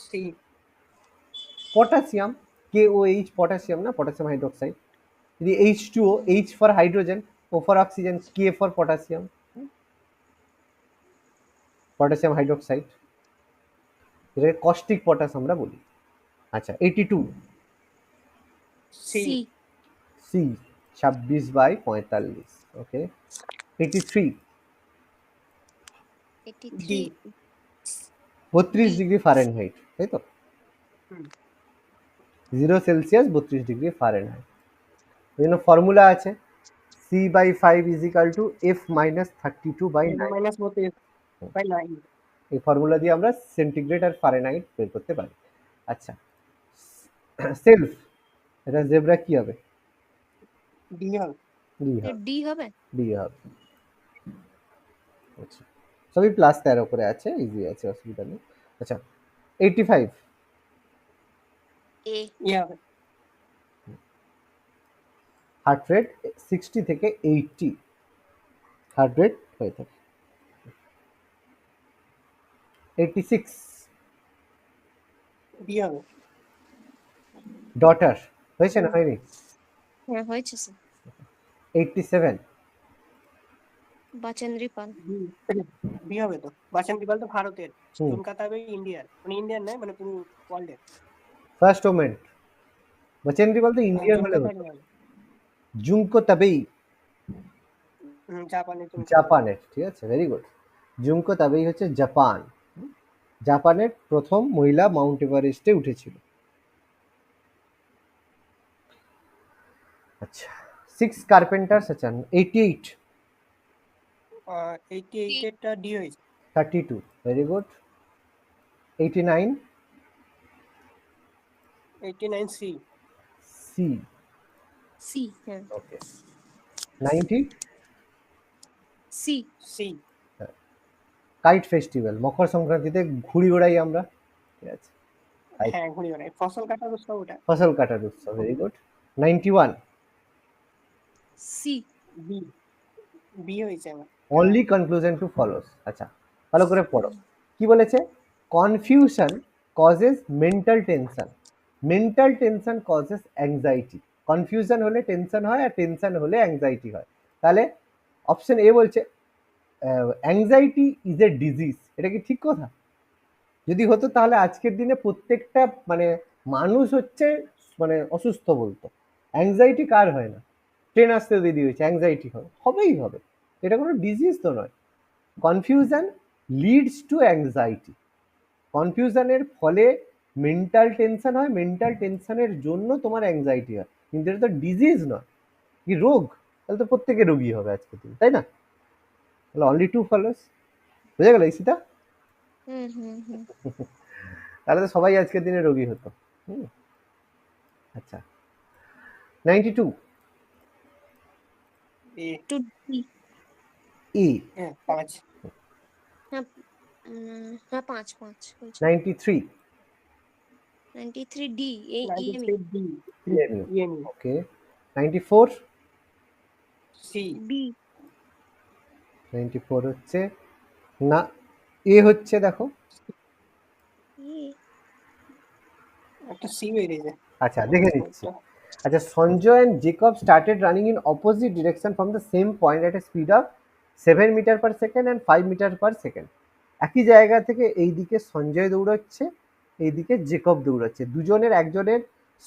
সি। পটাশিয়াম, KOH, পটাশিয়াম না, পটাশিয়াম হাইড্রোক্সাইড। যদি H2O, H for hydrogen, O for oxygen, K for potassium, potassium hydroxide, যেটাকে কস্টিক পটাশ আমরা বলি। আচ্ছা 82, সি। সি। সি, 26/45, ওকে। 83, 83 ডি। 32 ডিগ্রি ফারেনহাইট, তাই তো? হুম। 0 সেলসিয়াস 32 ডিগ্রি ফারেনহাইট। ওই জন্য ফর্মুলা আছে C/5 = F-32/9। -32/9। এই ফর্মুলা দিয়ে আমরা সেন্টিগ্রেড আর ফারেনহাইট বের করতে পারি। আচ্ছা সেলফ, এটা জেব্রা কি হবে? ডি হবে। ডি হবে, ডি হবে। ডি হবে। আচ্ছা সবই +13 করে আছে, ইজি আছে, অসুবিধা নেই। আচ্ছা 85, এ। এ হবে। হার্ট রেট 60 থেকে 80 হার্ট রেট হয়ে থাকে। 86, ডি হবে। ডটার, হয়েছে না হয়নি? হ্যাঁ হয়েছে স্যার। 87, বাচেন্দ্রী পাল। বি হবে তো। বাসন্তী পাল তো ভারতের, হুম, কলকাতা হবে ইন্ডিয়ার, মানে ইন্ডিয়ান নয়, মানে পুরো ওয়ার্ল্ডের। ফার্স্ট ওমেন, বচেন্দ্রি বলতে ইন্ডিয়ার হলে জুনকো হতো। তাবেই। জুঙ্কো তাবেই জাপানের জুনকো তাবেই। জাপানের, ঠিক আছে, ভেরি গুড। জুঙ্কো তাবেই হচ্ছে জাপান। জাপানের প্রথম মহিলা মাউন্ট এভারেস্টে উঠেছিল। আচ্ছা, 6 কার্পেন্টার্স আছেন, 88, 88 এরটা ডি হয়েছে। 32, very good. 89, 89 C. C, C, হ্যাঁ okay. 90, C. C. Kite festival, Makar সংক্রান্তিতে ঘুড়ি ওড়াই আমরা, ঠিক আছে। Kite, হ্যাঁ, ঘুড়ি ওড়াই, ফসল কাটার উৎসব ওটা। ফসল কাটার উৎসব, very good. 91, C. B. B হয়েছে আমার। Only conclusion two follows. আচ্ছা, ভালো করে পড়ো। কি বলেছে? Confusion causes mental tension, mental tension causes anxiety. Confusion হলে টেনশন হয়, আর টেনশন হলে অ্যাংজাইটি হয়। তাহলে অপশন এ বলছে অ্যাংজাইটি ইজ এ ডিজিজ। এটা কি ঠিক কথা? যদি হতো তাহলে আজকের দিনে প্রত্যেকটা মানে মানুষ হচ্ছে মানে অসুস্থ বলতো। অ্যাংজাইটি কার হয় না? ট্রেন আসতে দেরি হয়েছে, অ্যাংজাইটি হবেই হবে, এটা কোনো ডিজিজ তো নয়। কনফিউশন লিডস টু অ্যাংজাইটি, কনফিউশনের ফলে মেন্টাল টেনশন হয়, মেন্টাল টেনশনের জন্য তোমার অ্যাংজাইটি হয়, কিন্তু এটা তো ডিজিজ নয়, কি রোগ? তাহলে তো প্রত্যেকে রোগী হবে আজকের দিন, তাই না? তাহলে অনলি টু ফলোস, বুঝে গেল ইসিতা? হুম হুম হুম। তাহলে তো সবাই আজকের দিনে রোগী হতো। আচ্ছা, 92, এ। Two D. ই, হ্যাঁ, 5। হ্যাঁ হ্যাঁ 5 5 হয়েছে। 93, 93 ডি, এই EME. 93 D. EMU, EME. Okay. 94, C. B. 94 হচ্ছে না, এ হচ্ছে, দেখো। ই। একটা সি বেরিয়েছে। আচ্ছা, দেখে নিচ্ছি। আচ্ছা, Sanjay and Jacob started running in opposite direction from the same point at a speed of 7 metre per second and 5 metre per second. একই জায়গা থেকে এই দিকে সঞ্জয় দৌড়াচ্ছে, এইদিকে জেকব দৌড়াচ্ছে। দুজনের, একজনের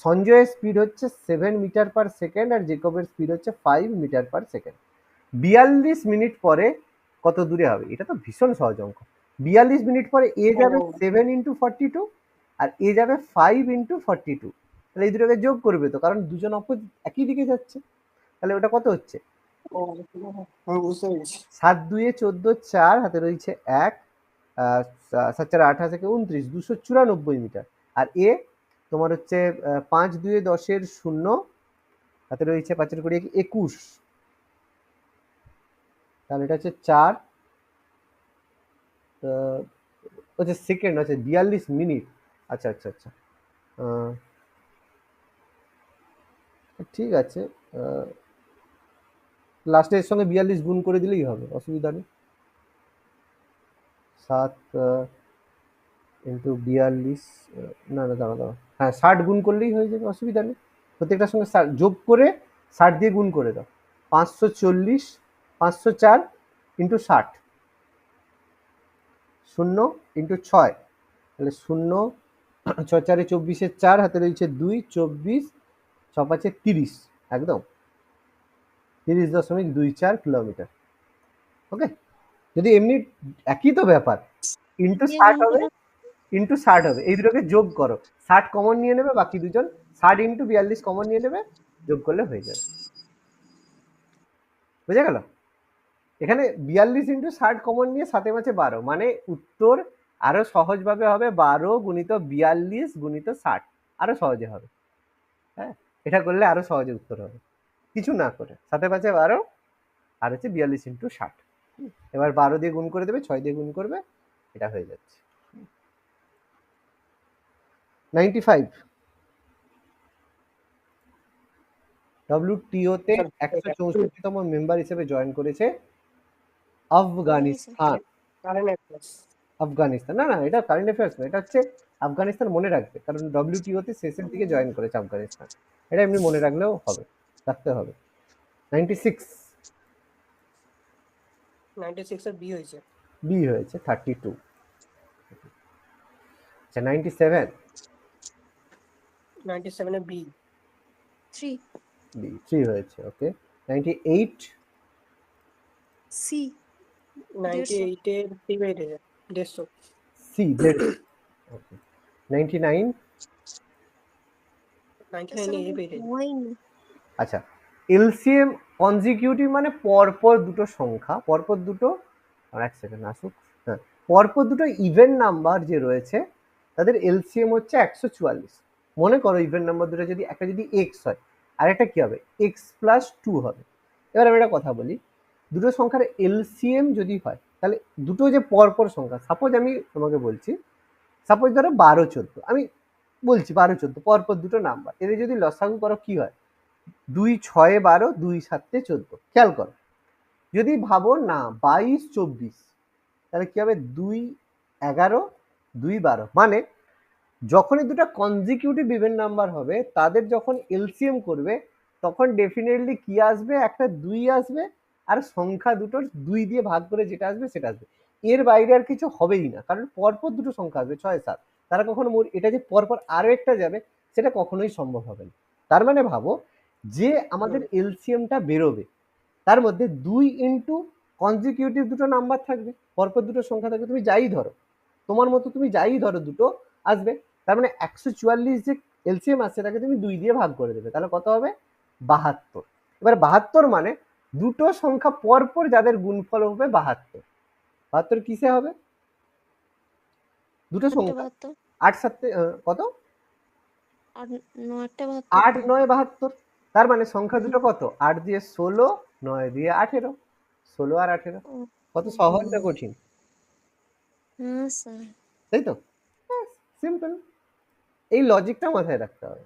সঞ্জয়ের স্পিড হচ্ছে 7 মিটার পার সেকেন্ড আর জেকবের স্পিড হচ্ছে 5 মিটার পার সেকেন্ড। 42 মিনিট পরে কত দূরে হবে? এটা তো ভীষণ সহজ অঙ্ক। 42 মিনিট পরে এ যাবে 7 ইন্টু 42 আর এ যাবে 5 ইন্টু 42। তাহলে এই দুটোকে যোগ করবে তো, কারণ দুজন অপোজিট একই দিকে যাচ্ছে। তাহলে ওটা কত হচ্ছে? ও, আমি বুঝতে পেরেছি। 7 2 14, 4 হাতে রয়েছে 1, 7 4 28 থেকে 29, 294 মিটার। আর এ তোমার হচ্ছে 5 2 10 0, হাতে রয়েছে 5 20 21, তাহলে এটা হচ্ছে 4 হচ্ছে সেকেন্ড, হচ্ছে 42 মিনিট। আচ্ছা আচ্ছা আচ্ছা, ঠিক আছে, লাস্টের সঙ্গে 42 গুণ করে দিলেই হবে, অসুবিধা নেই। 7 ইন্টু 42, না না, দাঁড়া দাঁড়া, হ্যাঁ 60 গুণ করলেই হয়ে যাবে, অসুবিধা নেই। প্রত্যেকটার সঙ্গে যোগ করে 60 দিয়ে গুণ করে দাও। 540, 504 ইন্টু 60, 0 ইন্টু 6, তাহলে 0 6 4 24 4, হাতে রয়েছে 2, 24 6 5 30, একদম 30.24 কিলোমিটার। ওকে, যদি এমনি একই তো ব্যাপার, ইন্টু 60 হবে, ইন্টু 60 হবে, এই দুটোকে যোগ করো, 60 কমন নিয়ে নেবে, বাকি দুজন 60 ইন্টু 42 কমন নিয়ে নেবে, যোগ করলে হয়ে যাবে। বুঝে গেল? এখানে 42 ইন্টু 60 কমন নিয়ে 7 5 12, মানে উত্তর আরো সহজভাবে হবে 12 গুণিত 42 গুণিত 60, আরো সহজে হবে। হ্যাঁ, এটা করলে আরো সহজে উত্তর হবে, কিছু না করে। 7 5 12 আর হচ্ছে 42 ইন্টু 60। এবার 12 দিয়ে গুণ করে দেবে, 6 দিয়ে গুণ করবে, এটা হয়ে যাচ্ছে। 95, WTO তে 164তম মেম্বার হিসেবে জয়েন করেছে আফগানিস্তান। আফগানিস্তান, না না, এটা কারেন্ট অ্যাফেয়ার্স না, এটা হচ্ছে আফগানিস্তান, মনে রাখবে, কারণ WTO তে শেষের দিকে জয়েন করেছে আফগানিস্তান। এটা এমনি মনে রাখলেও হবে, রাখতে হবে। 96, 96 এর বি হয়েছে। বি হয়েছে 32। আচ্ছা, 97, 97 এর বি। 3 বি 3 হয়েছে। ওকে, 98 সি 98 এর 3 বেড়ে যায় 150। সি 150। ওকে, 99 99 এ বেড়ে যায়। হয়নি। আচ্ছা, এলসিএম কনজিকিউটিভ মানে পরপর দুটো সংখ্যা, পরপর দুটো, আর এক সেকেন্ড আসুক, হ্যাঁ, পরপর দুটো ইভেন নাম্বার যে রয়েছে তাদের এলসিএম হচ্ছে 144। মনে করো ইভেন নাম্বার দুটো যদি একটা যদি এক্স হয় আর একটা কি হবে, এক্স প্লাস 2 হবে। এবার আমি একটা কথা বলি, দুটো সংখ্যার এলসিএম যদি হয় তাহলে দুটো যে পরপর সংখ্যা, সাপোজ আমি তোমাকে বলছি, সাপোজ ধরো 12 14, আমি বলছি 12 14 পরপর দুটো নাম্বার, এদের যদি লসাগু করো কি হয়, 2 6 12, 2 7 14। খেয়াল করো, যদি ভাবো না 22 24, তাহলে কি হবে, 2 11, 2 12, মানে যখনই দুটো কনজিকিউটিভ ইভেন নাম্বার হবে তাদের যখন এলসিএম করবে তখন ডেফিনেটলি কি আসবে, একটা 2 আসবে, আর সংখ্যা দুটোর 2 দিয়ে ভাগ করে যেটা আসবে সেটা আসবে। এর বাইরে আর কিছু হবেই না, কারণ পরপর দুটো সংখ্যা আসবে 6 7, তারা কখনো এটা যে পরপর আরো একটা যাবে সেটা কখনোই সম্ভব হবে না। তার মানে ভাবো যে আমাদের এলসিএমটা বেরোবে তার মধ্যে 2 ইন্টু কনজিকিউটিভ দুটো নাম্বার থাকবে, পরপর দুটো সংখ্যা থাকবে, তুমি যাই ধরো, তোমার মতো তুমি যাই ধরো দুটো আসবে। তার মানে 144 যে এলসিএম আসছে তাকে তুমি 2 দিয়ে ভাগ করে দেবে, তাহলে কত হবে, 72। এবার 72 মানে দুটো সংখ্যা পরপর যাদের গুণফল হবে 72। 72 কিসে হবে, দুটো সংখ্যা 72 8 7 কত, আর 9 8 72 9 72। তার মানে সংখ্যা দুটো কত, 8 দিয়ে 16, 9 দিয়ে 18, 16 আর 18। কত সহজ না কঠিন, হ্যাঁ স্যার। তাই তো, সিম্পল। এই লজিকটা মাথায় রাখতে হবে।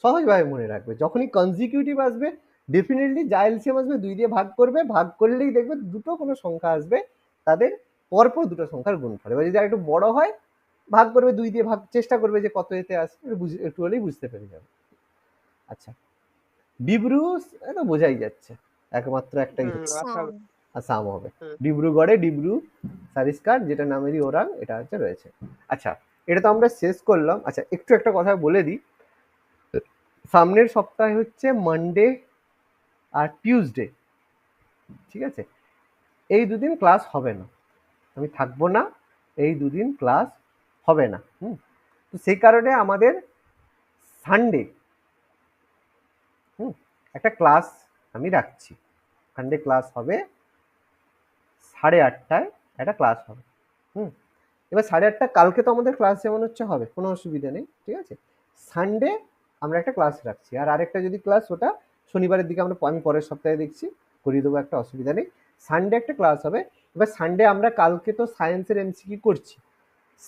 সহজভাবে মনে রাখবে, যখনই কনজিকিউটিভ আসবে ডেফিনেটলি যা এলসিএম আসবে 2 দিয়ে ভাগ করবে, ভাগ করলেই দেখবে দুটো কোনো সংখ্যা আসবে তাদের পরপর দুটো সংখ্যার গুণফল। এবার যদি একটু বড় হয় ভাগ করবে, 2 দিয়ে ভাগ চেষ্টা করবে যে কত এতে আসে, একটু হলেই বুঝতে পেরে যাবে। আচ্ছা, ডিব্রুস এটা বোঝাই যাচ্ছে, একমাত্র একটাই সাম আসাম হবে, ডিব্রুগড়ে ডিব্রু সারিস্কার যেটা নামেরই ওরাং, এটা হচ্ছে রয়েছে। আচ্ছা, এটা তো আমরা শেষ করলাম। আচ্ছা, একটু একটা কথা বলে দিই, সামনের সপ্তাহে হচ্ছে মানডে আর টিউসডে, ঠিক আছে, এই দুদিন ক্লাস হবে না, আমি থাকবো না, এই দুদিন ক্লাস হবে না। তো সেই কারণে আমাদের সানডে একটা ক্লাস আমি রাখছি, সানডে ক্লাস হবে 8:30টায়, একটা ক্লাস হবে। এবার 8:30 কালকে তো আমাদের ক্লাস যেমন হচ্ছে হবে, কোনো অসুবিধা নেই, ঠিক আছে। সানডে আমরা একটা ক্লাস রাখছি, আর আরেকটা যদি ক্লাস ওটা শনিবারের দিকে আমি পরের সপ্তাহে দেখছি করিয়ে দেবো, একটা অসুবিধা নেই। সানডে একটা ক্লাস হবে। এবার সানডে আমরা কালকে তো সায়েন্সের এমসিকিউ করছি,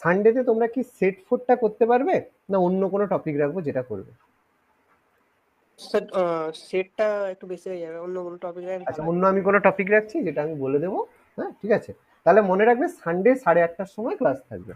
সানডেতে তোমরা কি সেট 4টা করতে পারবে না অন্য কোনো টপিক রাখবো যেটা করবে? স্যার সেটটা একটু বেশি হয়ে যাবে, অন্য কোনো টপিক রাখলে আচ্ছা, ভালো অন্য হয়। আমি কোনো টপিক রাখছি যেটা আমি বলে দেবো, হ্যাঁ ঠিক আছে। তাহলে মনে রাখবে সানডে 8:30টার সময় ক্লাস থাকবে।